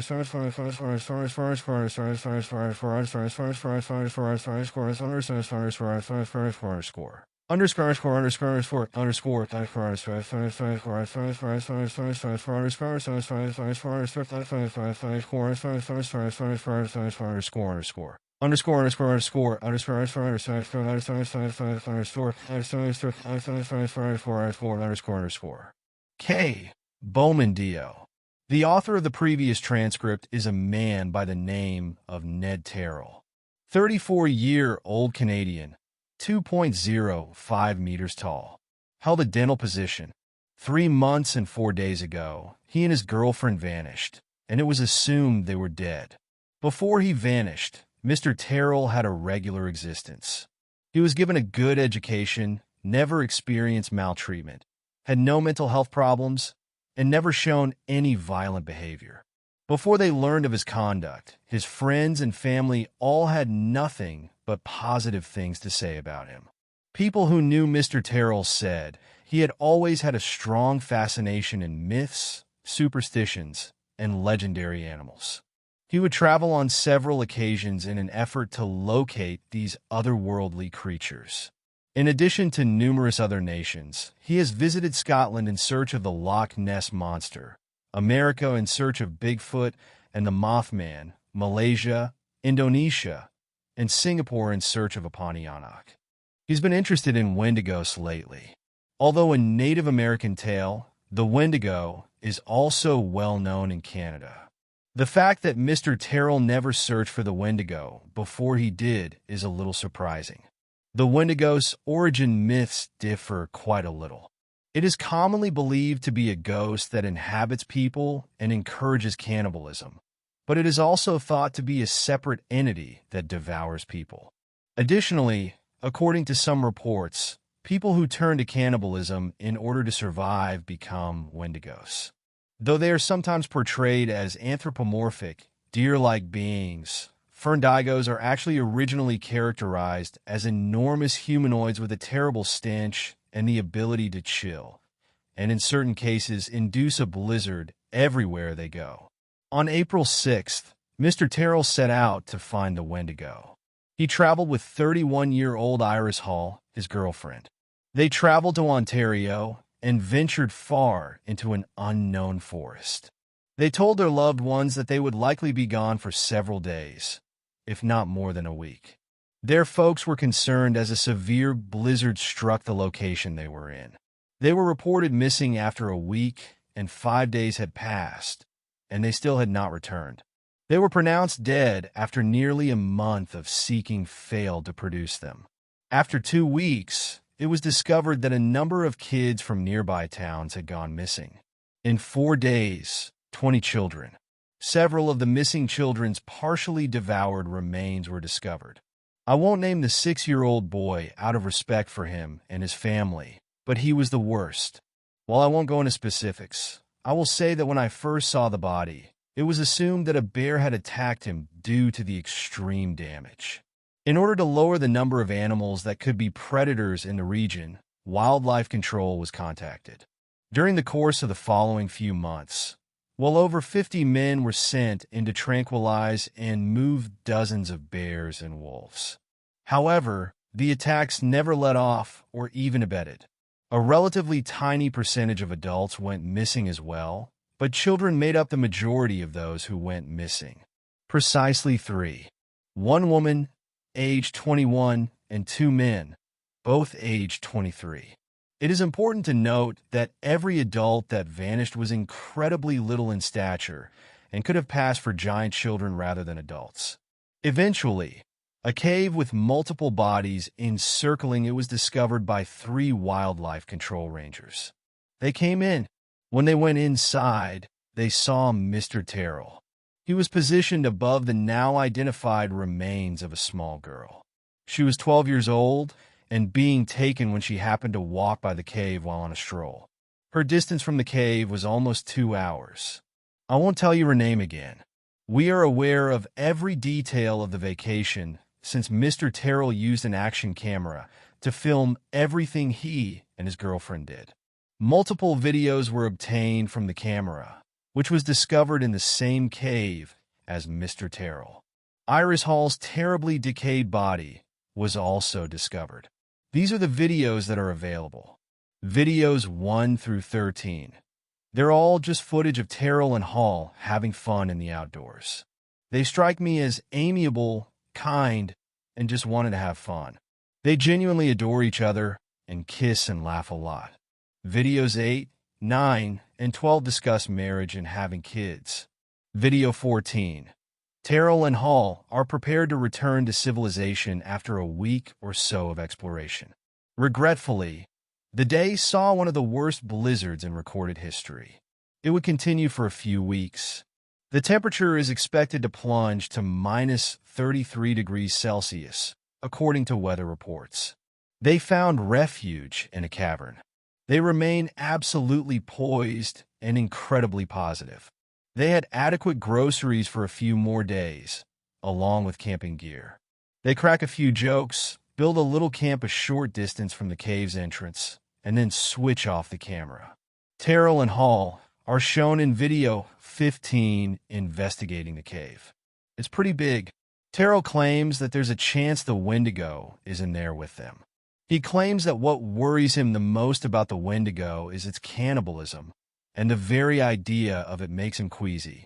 underscore K. Weindigo. The author of the previous transcript is a man by the name of Ned Terrell. 34-year-old Canadian, 2.05 meters tall. Held a dental position. 3 months and 4 days ago, he and his girlfriend vanished, and it was assumed they were dead. Before he vanished, Mr. Terrell had a regular existence. He was given a good education, never experienced maltreatment, had no mental health problems, and never shown any violent behavior. Before they learned of his conduct, his friends and family all had nothing but positive things to say about him. People who knew Mr. Terrell said he had always had a strong fascination in myths, superstitions, and legendary animals. He would travel on several occasions in an effort to locate these otherworldly creatures. In addition to numerous other nations, he has visited Scotland in search of the Loch Ness Monster, America in search of Bigfoot and the Mothman, Malaysia, Indonesia, and Singapore in search of a Pontianak. He's been interested in Wendigos lately. Although a Native American tale, the Wendigo is also well known in Canada. The fact that Mr. Terrell never searched for the Wendigo before he did is a little surprising. The Wendigo's origin myths differ quite a little. It is commonly believed to be a ghost that inhabits people and encourages cannibalism, but it is also thought to be a separate entity that devours people. Additionally, according to some reports, People who turn to cannibalism in order to survive become Wendigos. Though they are sometimes portrayed as anthropomorphic, deer-like beings, Weindigos are actually originally characterized as enormous humanoids with a terrible stench and the ability to chill, and in certain cases induce a blizzard everywhere they go. On April 6th, Mr. Terrell set out to find the Wendigo. He traveled with 31-year-old Iris Hall, his girlfriend. They traveled to Ontario and ventured far into an unknown forest. They told their loved ones that they would likely be gone for several days, if not more than a week. Their folks were concerned as a severe blizzard struck the location they were in. They were reported missing after a week, and 5 days had passed, and they still had not returned. They were pronounced dead after nearly a month of seeking failed to produce them. After 2 weeks, it was discovered that a number of kids from nearby towns had gone missing. In 4 days, 20 children. Several of the missing children's partially devoured remains were discovered. I won't name the 6-year-old boy out of respect for him and his family, but he was the worst. While I won't go into specifics, I will say that when I first saw the body, it was assumed that a bear had attacked him due to the extreme damage. In order to lower the number of animals that could be predators in the region, wildlife control was contacted. During the course of the following few months, well over 50 men were sent in to tranquilize and move dozens of bears and wolves. However, the attacks never let off or even abated. A relatively tiny percentage of adults went missing as well, but children made up the majority of those who went missing. Precisely 3. One woman, aged 21, and 2 men, both aged 23. It is important to note that every adult that vanished was incredibly little in stature and could have passed for giant children rather than adults. Eventually, a cave with multiple bodies encircling it was discovered by 3 wildlife control rangers. They came in. When they went inside, they saw Mr. Terrell. He was positioned above the now identified remains of a small girl. She was 12 years old and being taken when she happened to walk by the cave while on a stroll. Her distance from the cave was almost 2 hours. I won't tell you her name again. We are aware of every detail of the vacation since Mr. Terrell used an action camera to film everything he and his girlfriend did. Multiple videos were obtained from the camera, which was discovered in the same cave as Mr. Terrell. Iris Hall's terribly decayed body was also discovered. These are the videos that are available. Videos 1 through 13. They're all just footage of Terrell and Hall having fun in the outdoors. They strike me as amiable, kind, and just wanted to have fun. They genuinely adore each other and kiss and laugh a lot. Videos 8, 9, and 12 discuss marriage and having kids. Video 14. Terrell and Hall are prepared to return to civilization after a week or so of exploration. Regretfully, the day saw one of the worst blizzards in recorded history. It would continue for a few weeks. The temperature is expected to plunge to minus 33 degrees Celsius, according to weather reports. They found refuge in a cavern. They remain absolutely poised and incredibly positive. They had adequate groceries for a few more days, along with camping gear. They crack a few jokes, build a little camp a short distance from the cave's entrance, and then switch off the camera. Terrell and Hall are shown in video 15 investigating the cave. It's pretty big. Terrell claims that there's a chance the Wendigo is in there with them. He claims that what worries him the most about the Wendigo is its cannibalism, and the very idea of it makes him queasy.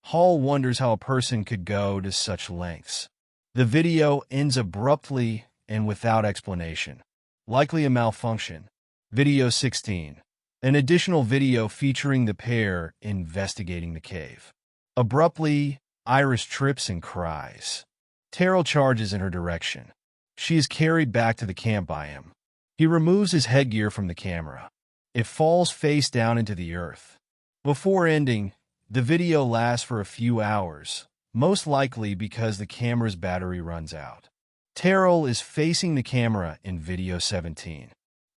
Hall wonders how a person could go to such lengths. The video ends abruptly and without explanation, likely a malfunction. Video 16. An additional video featuring the pair investigating the cave. Abruptly, Iris trips and cries. Terrell charges in her direction. She is carried back to the camp by him. He removes his headgear from the camera. It falls face down into the earth. Before ending, the video lasts for a few hours, most likely because the camera's battery runs out. Terrell is facing the camera in video 17.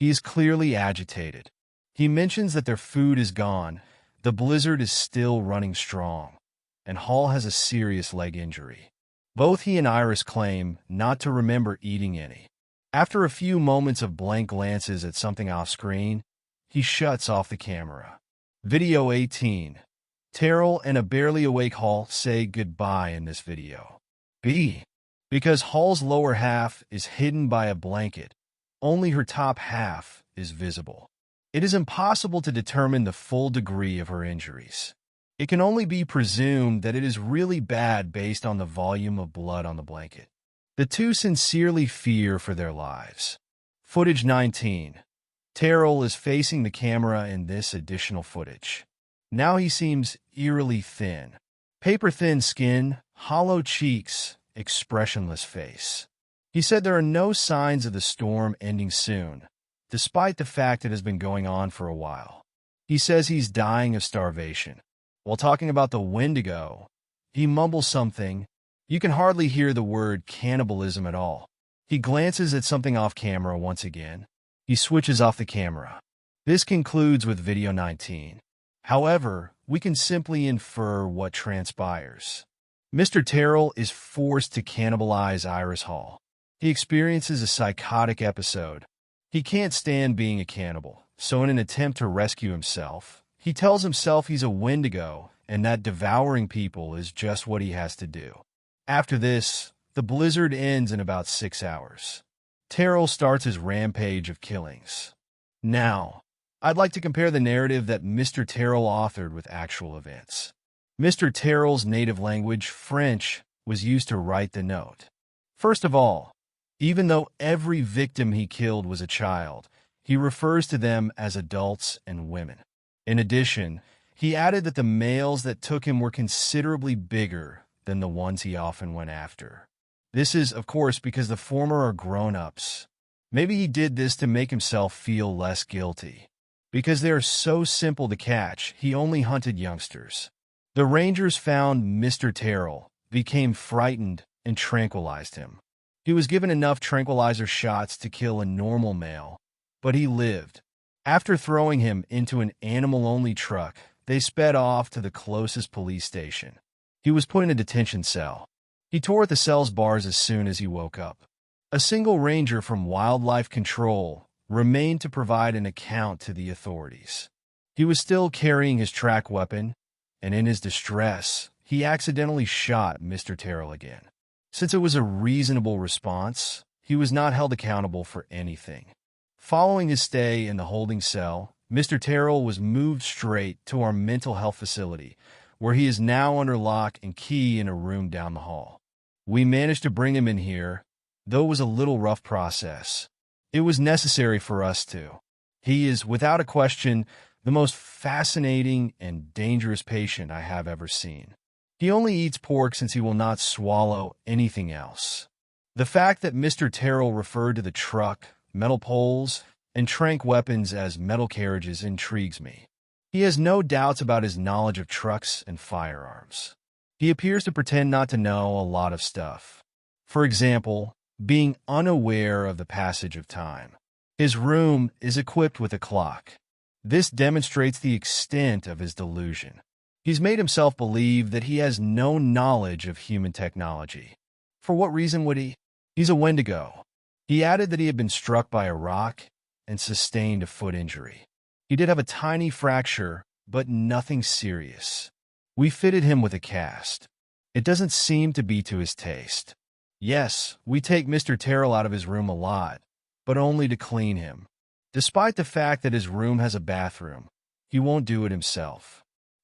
He is clearly agitated. He mentions that their food is gone, the blizzard is still running strong, and Hall has a serious leg injury. Both he and Iris claim not to remember eating any. After a few moments of blank glances at something off-screen, he shuts off the camera. Video 18. Terrell and a barely awake Hall say goodbye in this video. B. Because Hall's lower half is hidden by a blanket, only her top half is visible. It is impossible to determine the full degree of her injuries. It can only be presumed that it is really bad based on the volume of blood on the blanket. The two sincerely fear for their lives. Footage 19. Terrell is facing the camera in this additional footage. Now he seems eerily thin. Paper-thin skin, hollow cheeks, expressionless face. He said there are no signs of the storm ending soon, despite the fact it has been going on for a while. He says he's dying of starvation. While talking about the Weindigo, he mumbles something. You can hardly hear the word cannibalism at all. He glances at something off camera once again. He switches off the camera. This concludes with video 19. However, we can simply infer what transpires. Mr. Terrell is forced to cannibalize Iris Hall. He experiences a psychotic episode. He can't stand being a cannibal, so in an attempt to rescue himself, he tells himself he's a Weindigo and that devouring people is just what he has to do. After this, the blizzard ends in about 6 hours. Terrell starts his rampage of killings. Now, I'd like to compare the narrative that Mr. Terrell authored with actual events. Mr. Terrell's native language, French, was used to write the note. First of all, even though every victim he killed was a child, he refers to them as adults and women. In addition, he added that the males that took him were considerably bigger than the ones he often went after. This is, of course, because the former are grown-ups. Maybe he did this to make himself feel less guilty. Because they are so simple to catch, he only hunted youngsters. The Rangers found Mr. Terrell, became frightened, and tranquilized him. He was given enough tranquilizer shots to kill a normal male, but he lived. After throwing him into an animal-only truck, they sped off to the closest police station. He was put in a detention cell. He tore at the cell's bars as soon as he woke up. A single ranger from Wildlife Control remained to provide an account to the authorities. He was still carrying his track weapon, and in his distress, he accidentally shot Mr. Terrell again. Since it was a reasonable response, he was not held accountable for anything. Following his stay in the holding cell, Mr. Terrell was moved straight to our mental health facility, where he is now under lock and key in a room down the hall. We managed to bring him in here, though it was a little rough process. It was necessary for us to. He is, without a question, the most fascinating and dangerous patient I have ever seen. He only eats pork since he will not swallow anything else. The fact that Mr. Terrell referred to the truck, metal poles, and trank weapons as metal carriages intrigues me. He has no doubts about his knowledge of trucks and firearms. He appears to pretend not to know a lot of stuff. For example, being unaware of the passage of time. His room is equipped with a clock. This demonstrates the extent of his delusion. He's made himself believe that he has no knowledge of human technology. For what reason would he? He's a Weindigo. He added that he had been struck by a rock and sustained a foot injury. He did have a tiny fracture, but nothing serious. We fitted him with a cast. It doesn't seem to be to his taste. Yes, we take Mr. Terrell out of his room a lot, but only to clean him. Despite the fact that his room has a bathroom, he won't do it himself.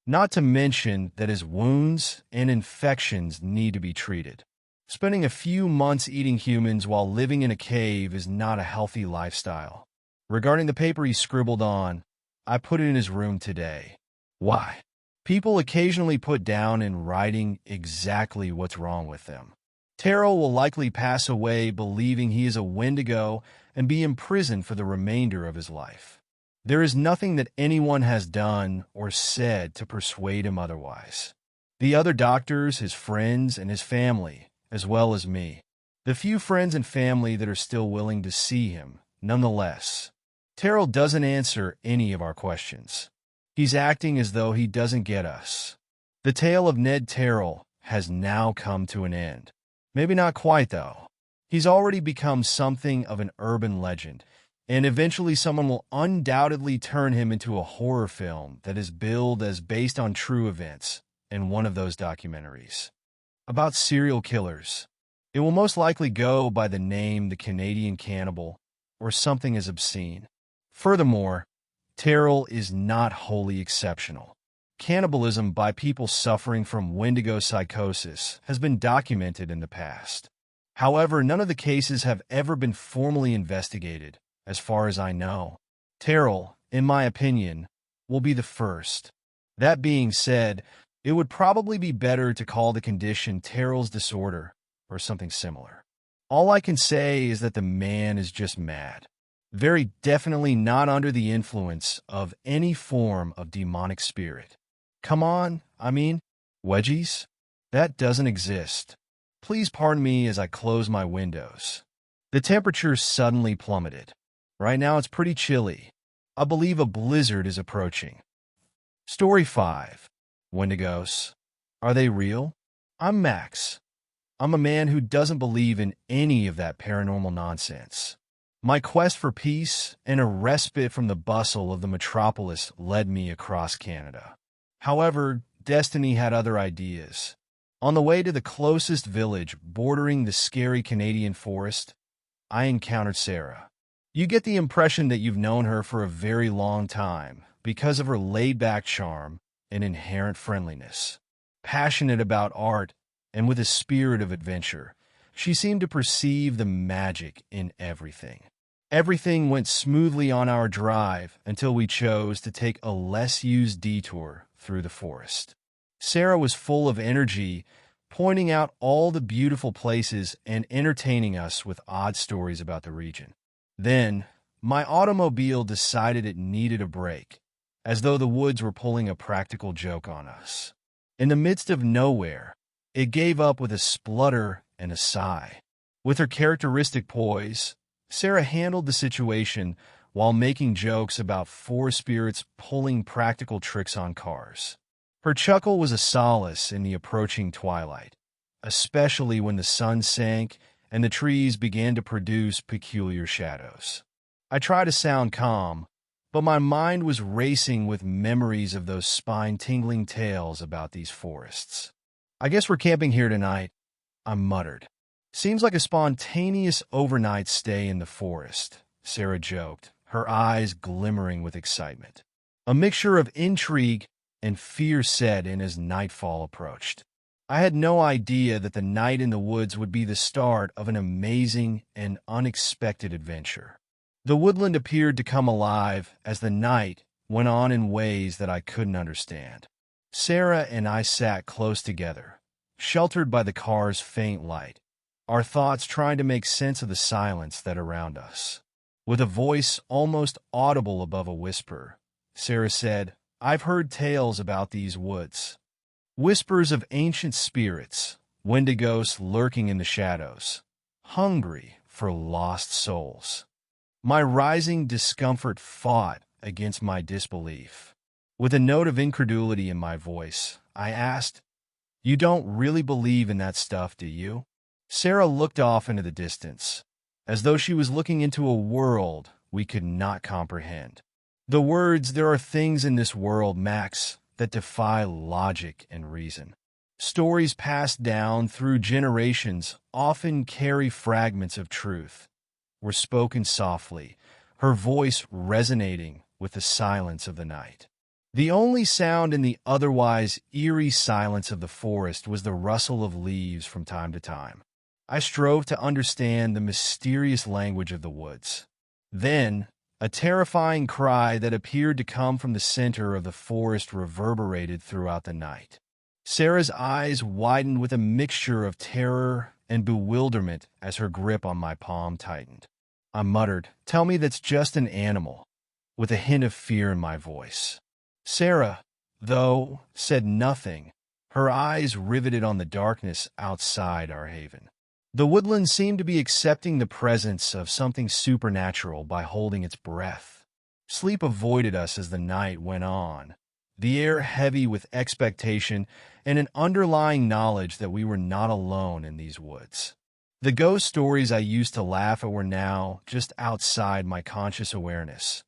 Not to mention that his wounds and infections need to be treated. Spending a few months eating humans while living in a cave is not a healthy lifestyle. Regarding the paper he scribbled on, I put it in his room today. Why? People occasionally put down in writing exactly what's wrong with them. Terrell will likely pass away believing he is a Weindigo and be imprisoned for the remainder of his life. There is nothing that anyone has done or said to persuade him otherwise. The other doctors, his friends, and his family, as well as me. The few friends and family that are still willing to see him, nonetheless. Terrell doesn't answer any of our questions. He's acting as though he doesn't get us. The tale of Ned Terrell has now come to an end. Maybe not quite, though. He's already become something of an urban legend, and eventually someone will undoubtedly turn him into a horror film that is billed as based on true events in one of those documentaries. About serial killers. It will most likely go by the name The Canadian Cannibal or something as obscene. Furthermore, Terrell is not wholly exceptional. Cannibalism by people suffering from Weindigo psychosis has been documented in the past. However, none of the cases have ever been formally investigated, as far as I know. Terrell, in my opinion, will be the first. That being said, it would probably be better to call the condition Terrell's disorder or something similar. All I can say is that the man is just mad. Very definitely not under the influence of any form of demonic spirit. Come on, wedgies? That doesn't exist. Please pardon me as I close my windows. The temperature suddenly plummeted. Right now it's pretty chilly. I believe a blizzard is approaching. Story 5. Wendigos. Are they real? I'm Max. I'm a man who doesn't believe in any of that paranormal nonsense. My quest for peace and a respite from the bustle of the metropolis led me across Canada. However, destiny had other ideas. On the way to the closest village bordering the scary Canadian forest, I encountered Sarah. You get the impression that you've known her for a very long time because of her laid-back charm and inherent friendliness. Passionate about art and with a spirit of adventure, she seemed to perceive the magic in everything. Everything went smoothly on our drive until we chose to take a less-used detour through the forest. Sarah was full of energy, pointing out all the beautiful places and entertaining us with odd stories about the region. Then, my automobile decided it needed a break, as though the woods were pulling a practical joke on us. In the midst of nowhere, it gave up with a splutter and a sigh. With her characteristic poise, Sarah handled the situation while making jokes about four spirits pulling practical tricks on cars. Her chuckle was a solace in the approaching twilight, especially when the sun sank and the trees began to produce peculiar shadows. I tried to sound calm, but my mind was racing with memories of those spine-tingling tales about these forests. I guess we're camping here tonight, I muttered. Seems like a spontaneous overnight stay in the forest, Sarah joked, her eyes glimmering with excitement. A mixture of intrigue and fear set in as nightfall approached. I had no idea that the night in the woods would be the start of an amazing and unexpected adventure. The woodland appeared to come alive as the night went on in ways that I couldn't understand. Sarah and I sat close together, sheltered by the car's faint light, our thoughts trying to make sense of the silence that around us. With a voice almost audible above a whisper, Sarah said, "I've heard tales about these woods. Whispers of ancient spirits, Wendigos lurking in the shadows, hungry for lost souls." My rising discomfort fought against my disbelief. With a note of incredulity in my voice, I asked, "You don't really believe in that stuff, do you?" Sarah looked off into the distance, as though she was looking into a world we could not comprehend. The words, "There are things in this world, Max, that defy logic and reason." Stories passed down through generations often carry fragments of truth, were spoken softly, her voice resonating with the silence of the night. The only sound in the otherwise eerie silence of the forest was the rustle of leaves from time to time. I strove to understand the mysterious language of the woods. Then, a terrifying cry that appeared to come from the center of the forest reverberated throughout the night. Sarah's eyes widened with a mixture of terror and bewilderment as her grip on my palm tightened. I muttered, "Tell me that's just an animal," with a hint of fear in my voice. Sarah, though, said nothing, her eyes riveted on the darkness outside our haven. The woodland seemed to be accepting the presence of something supernatural by holding its breath. Sleep avoided us as the night went on, the air heavy with expectation and an underlying knowledge that we were not alone in these woods. The ghost stories I used to laugh at were now just outside my conscious awareness,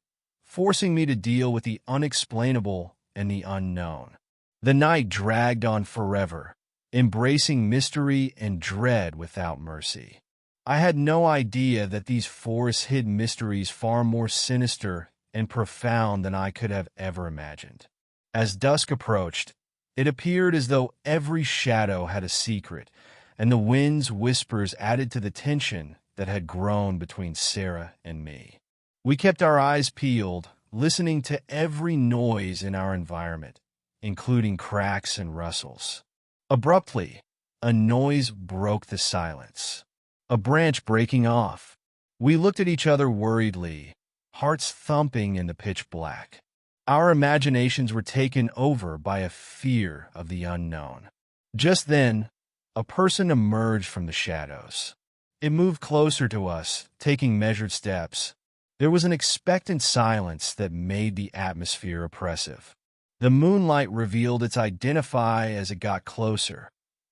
forcing me to deal with the unexplainable and the unknown. The night dragged on forever, embracing mystery and dread without mercy. I had no idea that these forests hid mysteries far more sinister and profound than I could have ever imagined. As dusk approached, it appeared as though every shadow had a secret, and the wind's whispers added to the tension that had grown between Sarah and me. We kept our eyes peeled, listening to every noise in our environment, including cracks and rustles. Abruptly, a noise broke the silence. A branch breaking off. We looked at each other worriedly, hearts thumping in the pitch black. Our imaginations were taken over by a fear of the unknown. Just then, a person emerged from the shadows. It moved closer to us, taking measured steps. There was an expectant silence that made the atmosphere oppressive. The moonlight revealed its identity as it got closer.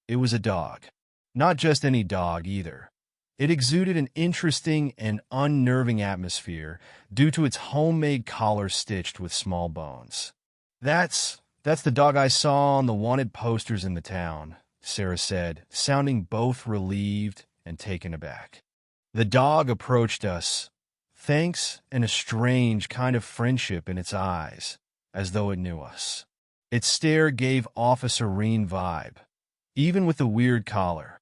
It was a dog. Not just any dog, either. It exuded an interesting and unnerving atmosphere due to its homemade collar stitched with small bones. That's the dog I saw on the wanted posters in the town, Sarah said, sounding both relieved and taken aback. The dog approached us, thanks and a strange kind of friendship in its eyes, as though it knew us. Its stare gave off a serene vibe, even with the weird collar,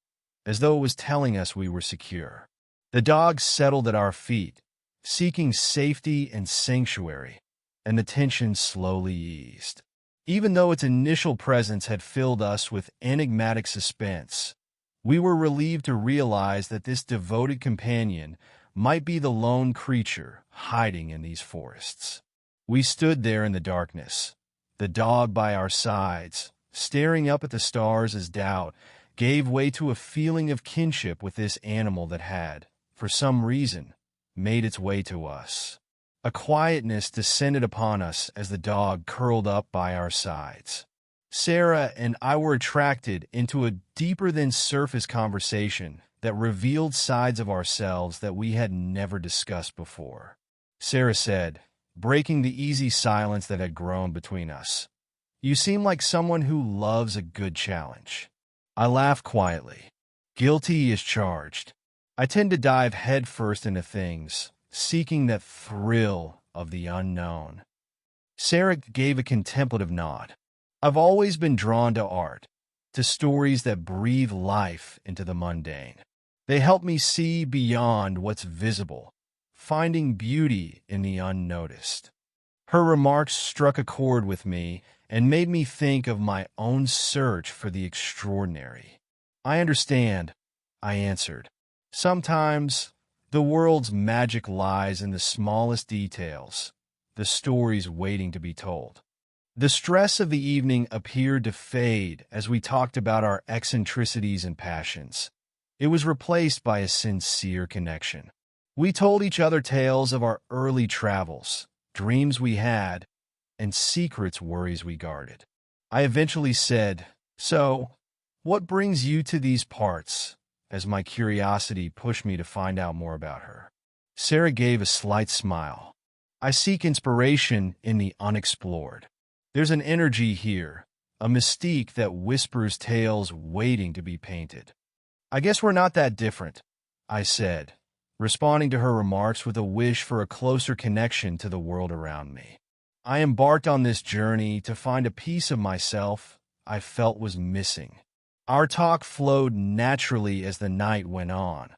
as though it was telling us we were secure. The dog settled at our feet, seeking safety and sanctuary, and the tension slowly eased. Even though its initial presence had filled us with enigmatic suspense, we were relieved to realize that this devoted companion might be the lone creature hiding in these forests. We stood there in the darkness, the dog by our sides, staring up at the stars as doubt gave way to a feeling of kinship with this animal that had, for some reason, made its way to us. A quietness descended upon us as the dog curled up by our sides. Sarah and I were attracted into a deeper-than-surface conversation that revealed sides of ourselves that we had never discussed before. Sarah said, breaking the easy silence that had grown between us, "You seem like someone who loves a good challenge." I laughed quietly. Guilty as charged. I tend to dive headfirst into things, seeking that thrill of the unknown. Sarah gave a contemplative nod. I've always been drawn to art, to stories that breathe life into the mundane. They help me see beyond what's visible, finding beauty in the unnoticed. Her remarks struck a chord with me and made me think of my own search for the extraordinary. "I understand," I answered. "Sometimes the world's magic lies in the smallest details, the stories waiting to be told." The stress of the evening appeared to fade as we talked about our eccentricities and passions. It was replaced by a sincere connection. We told each other tales of our early travels, dreams we had, and secrets worries we guarded. I eventually said, "So, what brings you to these parts?" as my curiosity pushed me to find out more about her. Sarah gave a slight smile. "I seek inspiration in the unexplored. There's an energy here, a mystique that whispers tales waiting to be painted." "I guess we're not that different," I said, responding to her remarks with a wish for a closer connection to the world around me. I embarked on this journey to find a piece of myself I felt was missing. Our talk flowed naturally as the night went on,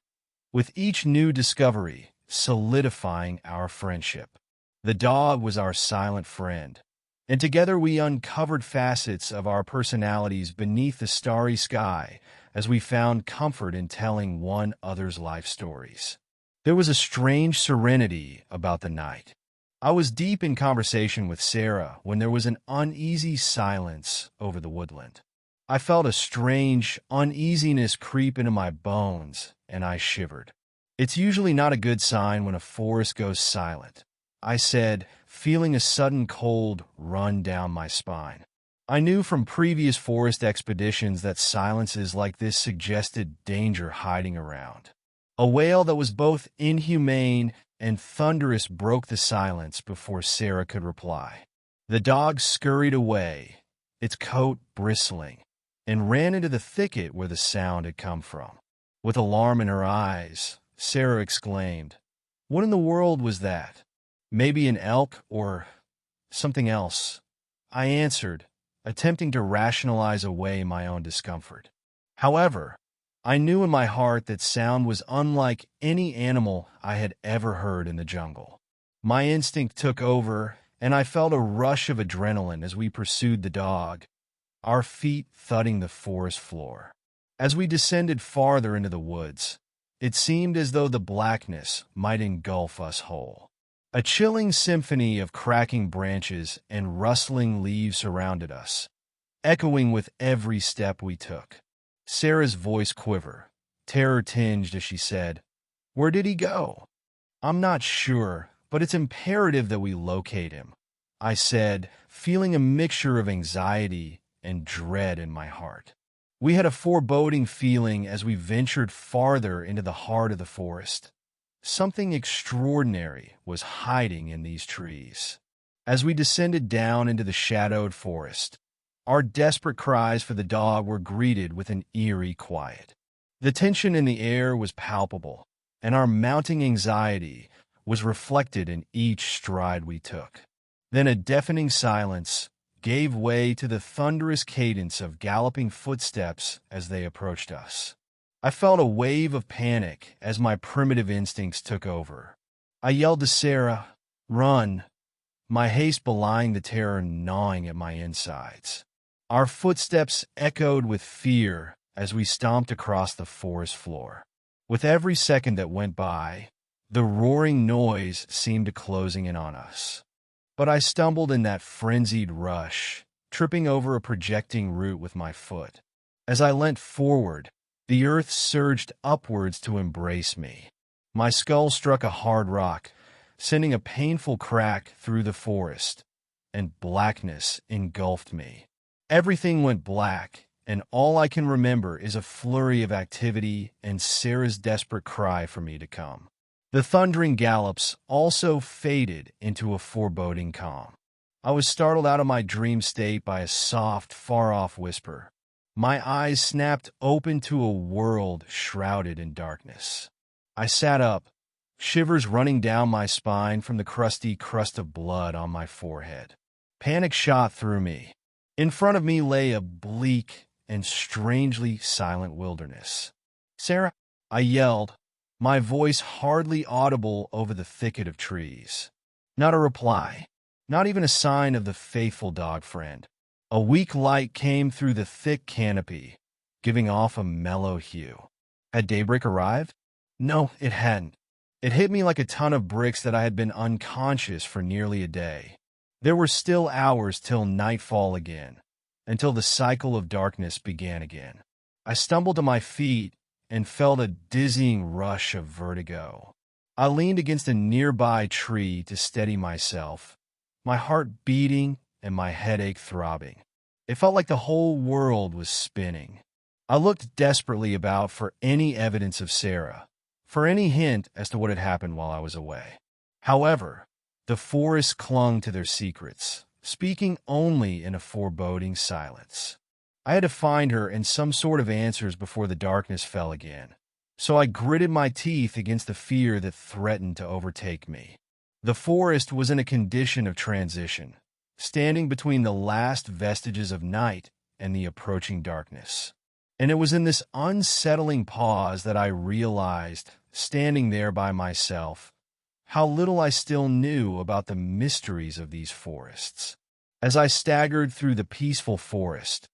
with each new discovery solidifying our friendship. The dog was our silent friend, and together we uncovered facets of our personalities beneath the starry sky as we found comfort in telling one another's life stories. There was a strange serenity about the night. I was deep in conversation with Sarah when there was an uneasy silence over the woodland. I felt a strange uneasiness creep into my bones, and I shivered. "It's usually not a good sign when a forest goes silent," I said, feeling a sudden cold run down my spine. I knew from previous forest expeditions that silences like this suggested danger hiding around. A wail that was both inhumane and thunderous broke the silence before Sarah could reply. The dog scurried away, its coat bristling, and ran into the thicket where the sound had come from. With alarm in her eyes, Sarah exclaimed, "What in the world was that? Maybe an elk or something else," I answered, attempting to rationalize away my own discomfort. However, I knew in my heart that sound was unlike any animal I had ever heard in the jungle. My instinct took over, and I felt a rush of adrenaline as we pursued the dog, our feet thudding the forest floor. As we descended farther into the woods, it seemed as though the blackness might engulf us whole. A chilling symphony of cracking branches and rustling leaves surrounded us, echoing with every step we took. Sarah's voice quivered, terror-tinged as she said, "Where did he go?" "I'm not sure, but it's imperative that we locate him," I said, feeling a mixture of anxiety and dread in my heart. We had a foreboding feeling as we ventured farther into the heart of the forest. Something extraordinary was hiding in these trees. As we descended down into the shadowed forest, our desperate cries for the dog were greeted with an eerie quiet. The tension in the air was palpable, and our mounting anxiety was reflected in each stride we took. Then a deafening silence gave way to the thunderous cadence of galloping footsteps as they approached us. I felt a wave of panic as my primitive instincts took over. I yelled to Sarah, "Run!" my haste belying the terror gnawing at my insides. Our footsteps echoed with fear as we stomped across the forest floor. With every second that went by, the roaring noise seemed closing in on us. But I stumbled in that frenzied rush, tripping over a projecting root with my foot. As I leant forward, the earth surged upwards to embrace me. My skull struck a hard rock, sending a painful crack through the forest, and blackness engulfed me. Everything went black, and all I can remember is a flurry of activity and Sarah's desperate cry for me to come. The thundering gallops also faded into a foreboding calm. I was startled out of my dream state by a soft, far-off whisper. My eyes snapped open to a world shrouded in darkness. I sat up, shivers running down my spine from the crusty crust of blood on my forehead. Panic shot through me. In front of me lay a bleak and strangely silent wilderness. "Sarah," I yelled, my voice hardly audible over the thicket of trees. Not a reply, not even a sign of the faithful dog friend. A weak light came through the thick canopy, giving off a mellow hue. Had daybreak arrived? No, it hadn't. It hit me like a ton of bricks that I had been unconscious for nearly a day. There were still hours till nightfall again, until the cycle of darkness began again. I stumbled to my feet and felt a dizzying rush of vertigo. I leaned against a nearby tree to steady myself, my heart beating and my headache throbbing. It felt like the whole world was spinning. I looked desperately about for any evidence of Sarah, for any hint as to what had happened while I was away. However, the forest clung to their secrets, speaking only in a foreboding silence. I had to find her and some sort of answers before the darkness fell again, so I gritted my teeth against the fear that threatened to overtake me. The forest was in a condition of transition, standing between the last vestiges of night and the approaching darkness. And it was in this unsettling pause that I realized, standing there by myself, how little I still knew about the mysteries of these forests. As I staggered through the peaceful forest,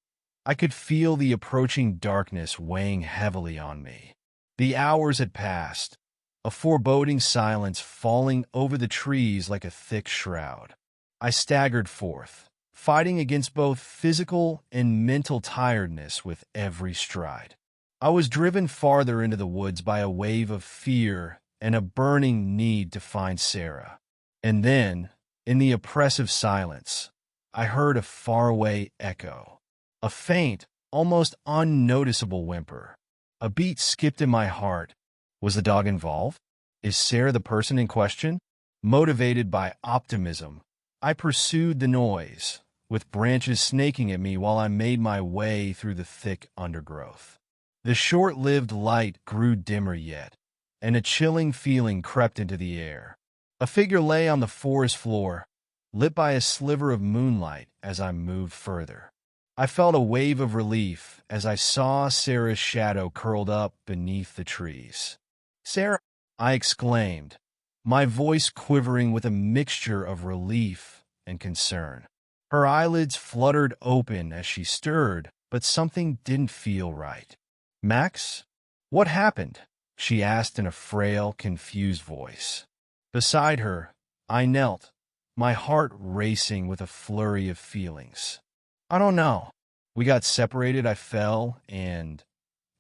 I could feel the approaching darkness weighing heavily on me. The hours had passed, a foreboding silence falling over the trees like a thick shroud. I staggered forth, fighting against both physical and mental tiredness with every stride. I was driven farther into the woods by a wave of fear and a burning need to find Sarah. And then, In the oppressive silence, I heard a faraway echo. A faint, almost unnoticeable whimper. A beat skipped in my heart. Was the dog involved? Is Sarah the person in question? Motivated by optimism, I pursued the noise, with branches snaking at me while I made my way through the thick undergrowth. The short-lived light grew dimmer yet, and a chilling feeling crept into the air. A figure lay on the forest floor, lit by a sliver of moonlight as I moved further. I felt a wave of relief as I saw Sarah's shadow curled up beneath the trees. "Sarah!" I exclaimed, my voice quivering with a mixture of relief and concern. Her eyelids fluttered open as she stirred, but something didn't feel right. "Max? What happened?" she asked in a frail, confused voice. Beside her, I knelt, my heart racing with a flurry of feelings. "I don't know. We got separated, I fell, and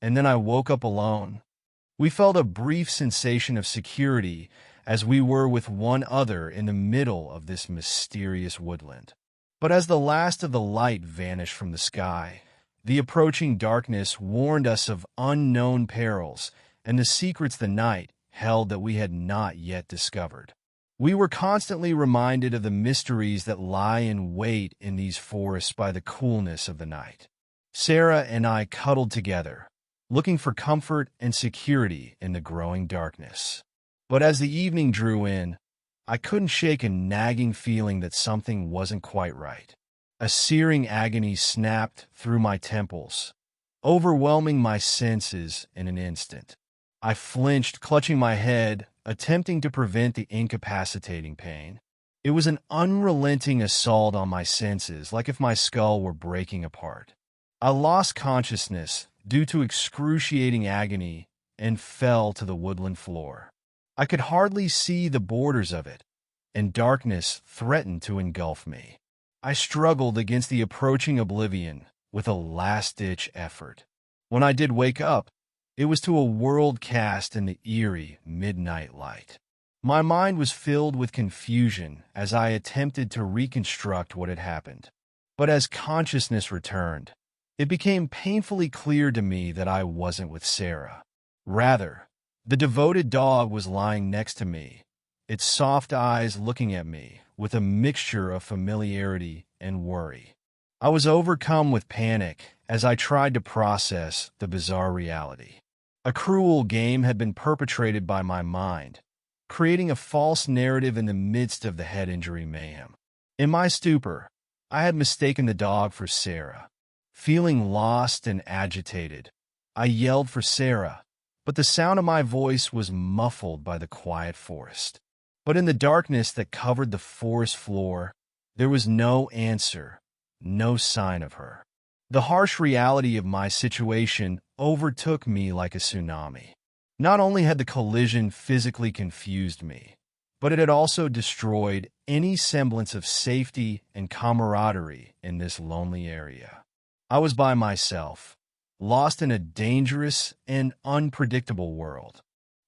then I woke up alone." We felt a brief sensation of security as we were with one other in the middle of this mysterious woodland. But as the last of the light vanished from the sky, the approaching darkness warned us of unknown perils and the secrets the night held that we had not yet discovered. We were constantly reminded of the mysteries that lie in wait in these forests by the coolness of the night. Sarah and I cuddled together, looking for comfort and security in the growing darkness. But as the evening drew in, I couldn't shake a nagging feeling that something wasn't quite right. A searing agony snapped through my temples, overwhelming my senses in an instant. I flinched, clutching my head, attempting to prevent the incapacitating pain. It was an unrelenting assault on my senses, like if my skull were breaking apart. I lost consciousness due to excruciating agony and fell to the woodland floor. I could hardly see the borders of it, and darkness threatened to engulf me. I struggled against the approaching oblivion with a last-ditch effort. When I did wake up, it was to a world cast in the eerie midnight light. My mind was filled with confusion as I attempted to reconstruct what had happened. But as consciousness returned, it became painfully clear to me that I wasn't with Sarah. Rather, the devoted dog was lying next to me, its soft eyes looking at me with a mixture of familiarity and worry. I was overcome with panic as I tried to process the bizarre reality. A cruel game had been perpetrated by my mind, creating a false narrative in the midst of the head injury mayhem. In my stupor, I had mistaken the dog for Sarah. Feeling lost and agitated, I yelled for Sarah, but the sound of my voice was muffled by the quiet forest. But in the darkness that covered the forest floor, there was no answer, no sign of her. The harsh reality of my situation overtook me like a tsunami. Not only had the collision physically confused me, but it had also destroyed any semblance of safety and camaraderie in this lonely area. I was by myself, lost in a dangerous and unpredictable world.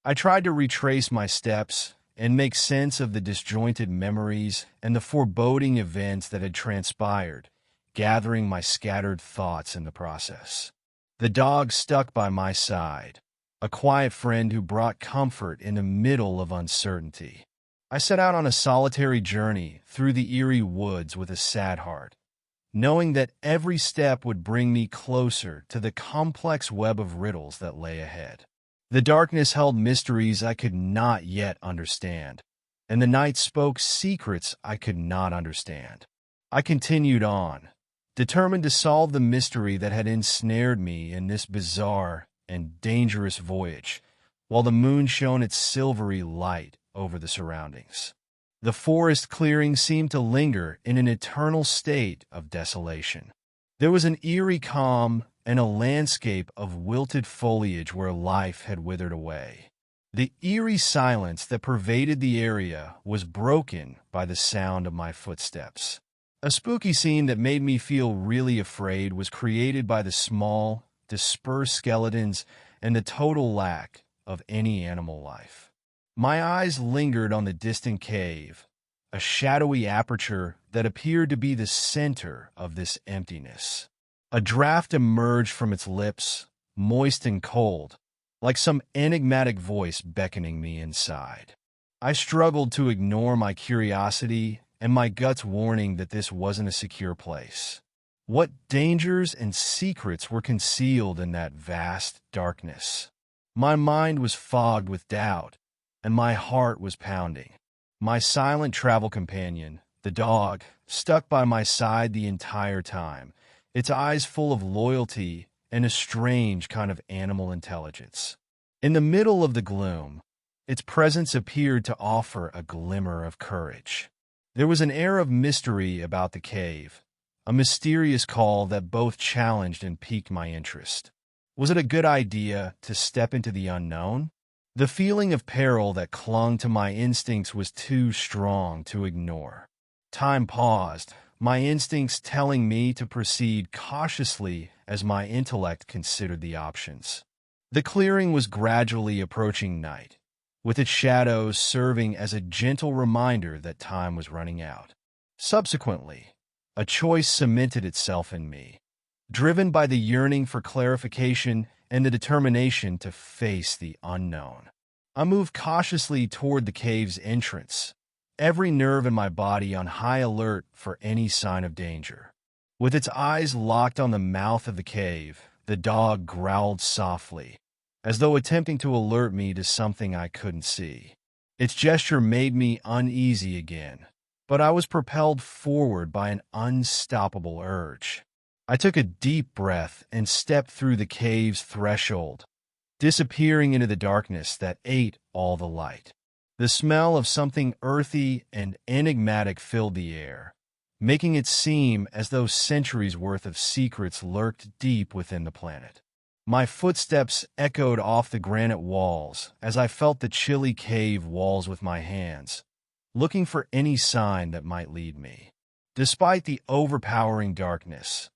I tried to retrace my steps and make sense of the disjointed memories and the foreboding events that had transpired, gathering my scattered thoughts in the process. The dog stuck by my side, a quiet friend who brought comfort in the middle of uncertainty. I set out on a solitary journey through the eerie woods with a sad heart, knowing that every step would bring me closer to the complex web of riddles that lay ahead. The darkness held mysteries I could not yet understand, and the night spoke secrets I could not understand. I continued on, determined to solve the mystery that had ensnared me in this bizarre and dangerous voyage, while the moon shone its silvery light over the surroundings. The forest clearing seemed to linger in an eternal state of desolation. There was an eerie calm and a landscape of wilted foliage where life had withered away. The eerie silence that pervaded the area was broken by the sound of my footsteps. A spooky scene that made me feel really afraid was created by the small, dispersed skeletons and the total lack of any animal life. My eyes lingered on the distant cave, a shadowy aperture that appeared to be the center of this emptiness. A draft emerged from its lips, moist and cold, like some enigmatic voice beckoning me inside. I struggled to ignore my curiosity and my gut's warning that this wasn't a secure place. What dangers and secrets were concealed in that vast darkness? My mind was fogged with doubt, and my heart was pounding. My silent travel companion, the dog, stuck by my side the entire time, its eyes full of loyalty and a strange kind of animal intelligence. In the middle of the gloom, its presence appeared to offer a glimmer of courage. There was an air of mystery about the cave, a mysterious call that both challenged and piqued my interest. Was it a good idea to step into the unknown? The feeling of peril that clung to my instincts was too strong to ignore. Time paused, my instincts telling me to proceed cautiously as my intellect considered the options. The clearing was gradually approaching night, with its shadows serving as a gentle reminder that time was running out. Subsequently, a choice cemented itself in me, driven by the yearning for clarification and the determination to face the unknown. I moved cautiously toward the cave's entrance, every nerve in my body on high alert for any sign of danger. With its eyes locked on the mouth of the cave, the dog growled softly, as though attempting to alert me to something I couldn't see. Its gesture made me uneasy again, but I was propelled forward by an unstoppable urge. I took a deep breath and stepped through the cave's threshold, disappearing into the darkness that ate all the light. The smell of something earthy and enigmatic filled the air, making it seem as though centuries' worth of secrets lurked deep within the planet. My footsteps echoed off the granite walls as I felt the chilly cave walls with my hands, looking for any sign that might lead me. Despite the overpowering darkness,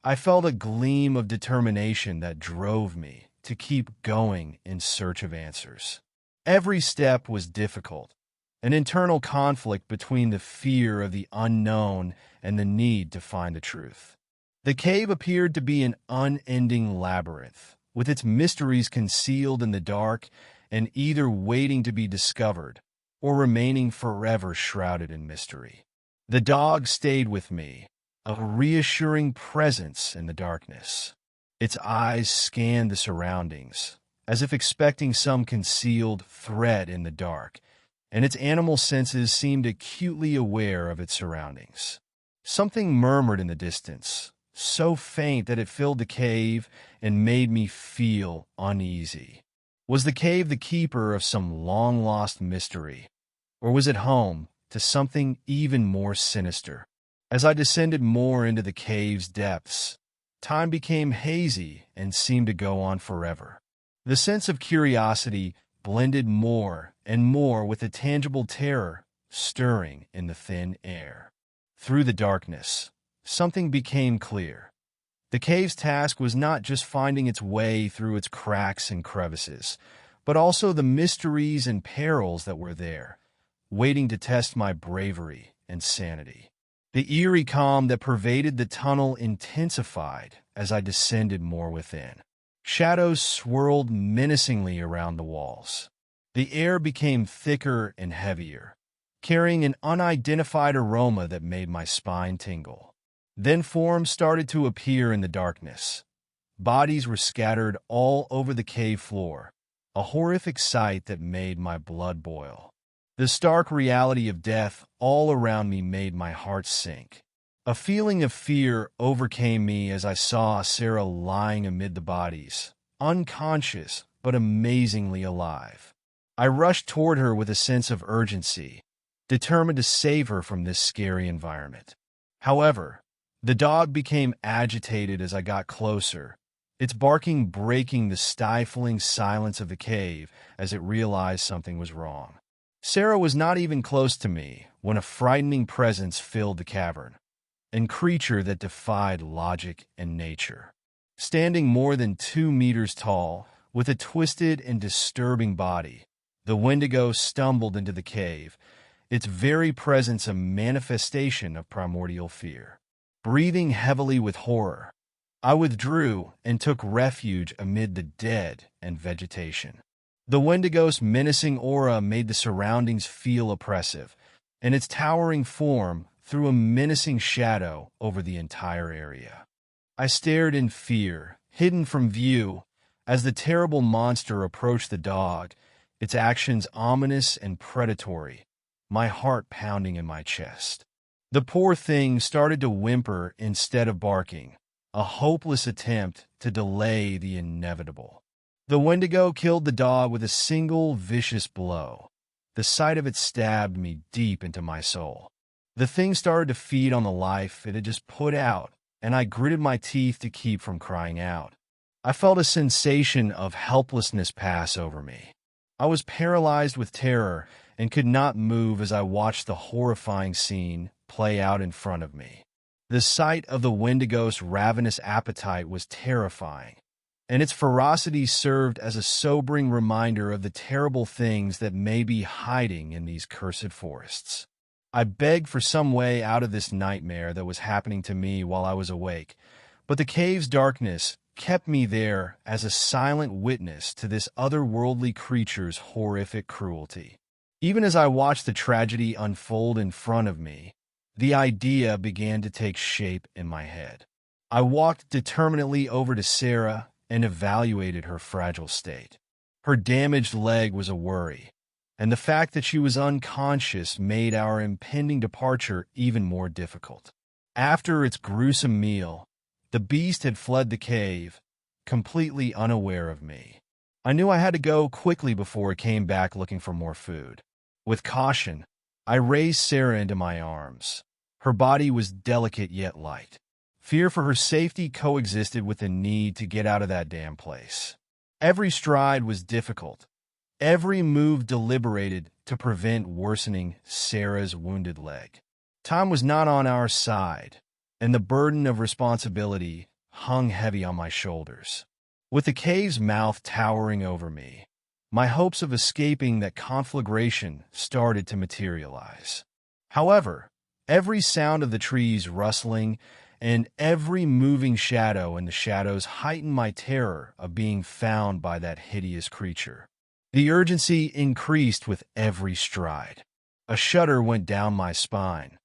I felt a gleam of determination that drove me to keep going in search of answers. Every step was difficult, an internal conflict between the fear of the unknown and the need to find the truth. The cave appeared to be an unending labyrinth, with its mysteries concealed in the dark and either waiting to be discovered or remaining forever shrouded in mystery. The dog stayed with me, a reassuring presence in the darkness. Its eyes scanned the surroundings, as if expecting some concealed threat in the dark, and its animal senses seemed acutely aware of its surroundings. Something murmured in the distance, so faint that it filled the cave and made me feel uneasy. Was the cave the keeper of some long-lost mystery, or was it home to something even more sinister? As I descended more into the cave's depths, time became hazy and seemed to go on forever. The sense of curiosity blended more and more with a tangible terror stirring in the thin air. Through the darkness, something became clear. The cave's task was not just finding its way through its cracks and crevices, but also the mysteries and perils that were there, waiting to test my bravery and sanity. The eerie calm that pervaded the tunnel intensified as I descended more within. Shadows swirled menacingly around the walls. The air became thicker and heavier, carrying an unidentified aroma that made my spine tingle. Then forms started to appear in the darkness. Bodies were scattered all over the cave floor, a horrific sight that made my blood boil. The stark reality of death all around me made my heart sink. A feeling of fear overcame me as I saw Sarah lying amid the bodies, unconscious but amazingly alive. I rushed toward her with a sense of urgency, determined to save her from this scary environment. However, the dog became agitated as I got closer, its barking breaking the stifling silence of the cave as it realized something was wrong. Sarah was not even close to me when a frightening presence filled the cavern, a creature that defied logic and nature. Standing more than 2 meters tall, with a twisted and disturbing body, the Wendigo stumbled into the cave, its very presence a manifestation of primordial fear. Breathing heavily with horror, I withdrew and took refuge amid the dead and vegetation. The Wendigo's menacing aura made the surroundings feel oppressive, and its towering form threw a menacing shadow over the entire area. I stared in fear, hidden from view, as the terrible monster approached the dog, its actions ominous and predatory, my heart pounding in my chest. The poor thing started to whimper instead of barking, a hopeless attempt to delay the inevitable. The Wendigo killed the dog with a single vicious blow. The sight of it stabbed me deep into my soul. The thing started to feed on the life it had just put out, and I gritted my teeth to keep from crying out. I felt a sensation of helplessness pass over me. I was paralyzed with terror and could not move as I watched the horrifying scene play out in front of me. The sight of the Wendigo's ravenous appetite was terrifying, and its ferocity served as a sobering reminder of the terrible things that may be hiding in these cursed forests. I begged for some way out of this nightmare that was happening to me while I was awake, but the cave's darkness kept me there as a silent witness to this otherworldly creature's horrific cruelty. Even as I watched the tragedy unfold in front of me, the idea began to take shape in my head. I walked determinedly over to Sarah and evaluated her fragile state. Her damaged leg was a worry, and the fact that she was unconscious made our impending departure even more difficult. After its gruesome meal, the beast had fled the cave, completely unaware of me. I knew I had to go quickly before it came back looking for more food. With caution, I raised Sarah into my arms. Her body was delicate yet light. Fear for her safety coexisted with the need to get out of that damn place. Every stride was difficult. Every move deliberated to prevent worsening Sarah's wounded leg. Time was not on our side, and the burden of responsibility hung heavy on my shoulders. With the cave's mouth towering over me, my hopes of escaping that conflagration started to materialize. However, every sound of the trees rustling and every moving shadow in the shadows heightened my terror of being found by that hideous creature. The urgency increased with every stride. A shudder went down my spine,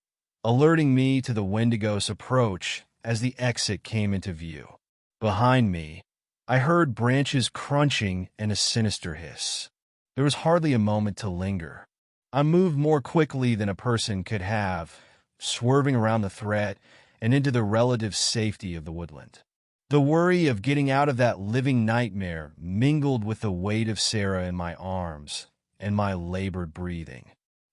alerting me to the Wendigo's approach as the exit came into view. Behind me, I heard branches crunching and a sinister hiss. There was hardly a moment to linger. I moved more quickly than a person could have, swerving around the threat and into the relative safety of the woodland. The worry of getting out of that living nightmare mingled with the weight of Sarah in my arms and my labored breathing.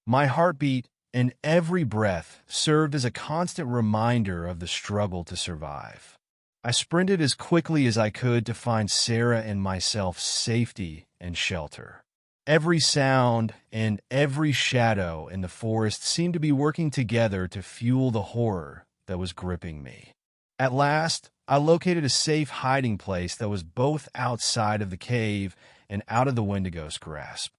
My heartbeat and every breath served as a constant reminder of the struggle to survive. I sprinted as quickly as I could to find Sarah and myself safety and shelter. Every sound and every shadow in the forest seemed to be working together to fuel the horror that was gripping me. At last, I located a safe hiding place that was both outside of the cave and out of the Wendigo's grasp.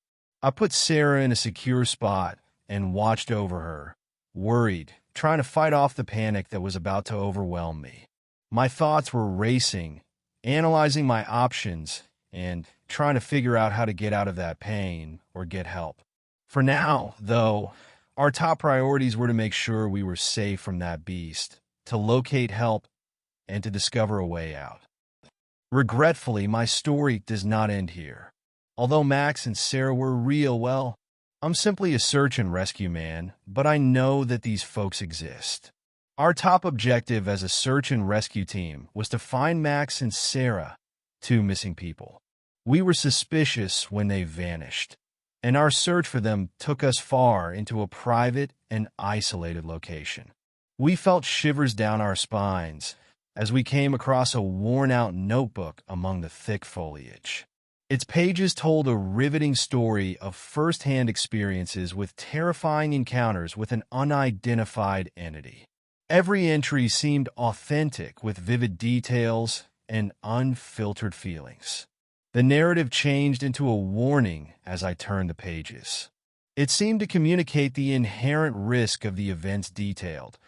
I put Sarah in a secure spot and watched over her, worried, trying to fight off the panic that was about to overwhelm me. My thoughts were racing, analyzing my options, and trying to figure out how to get out of that pain or get help. For now, though, our top priorities were to make sure we were safe from that beast, to locate help, and to discover a way out. Regretfully, my story does not end here. Although Max and Sarah were real, well, I'm simply a search and rescue man, but I know that these folks exist. Our top objective as a search and rescue team was to find Max and Sarah, two missing people. We were suspicious when they vanished, and our search for them took us far into a private and isolated location. We felt shivers down our spines as we came across a worn-out notebook among the thick foliage. Its pages told a riveting story of first-hand experiences with terrifying encounters with an unidentified entity. Every entry seemed authentic with vivid details and unfiltered feelings. The narrative changed into a warning as I turned the pages. It seemed to communicate the inherent risk of the events detailed,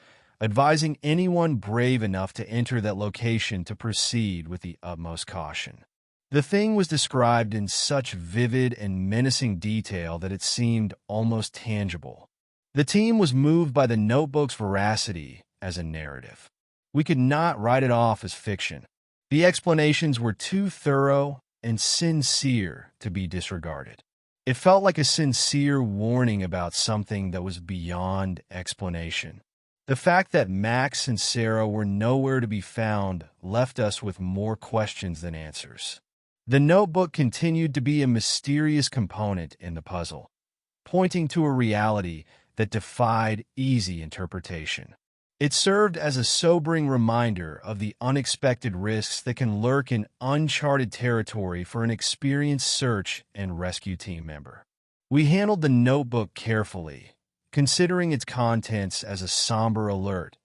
advising anyone brave enough to enter that location to proceed with the utmost caution. The thing was described in such vivid and menacing detail that it seemed almost tangible. The team was moved by the notebook's veracity as a narrative. We could not write it off as fiction. The explanations were too thorough and sincere to be disregarded. It felt like a sincere warning about something that was beyond explanation. The fact that Max and Sarah were nowhere to be found left us with more questions than answers. The notebook continued to be a mysterious component in the puzzle, pointing to a reality that defied easy interpretation. It served as a sobering reminder of the unexpected risks that can lurk in uncharted territory for an experienced search and rescue team member. We handled the notebook carefully, considering its contents as a somber alert,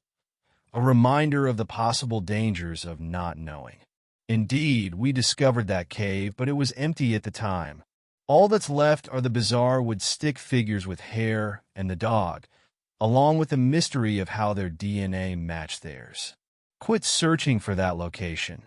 a reminder of the possible dangers of not knowing. Indeed, we discovered that cave, but it was empty at the time. All that's left are the bizarre wood-stick figures with hair and the dog, along with the mystery of how their DNA matched theirs. Quit searching for that location.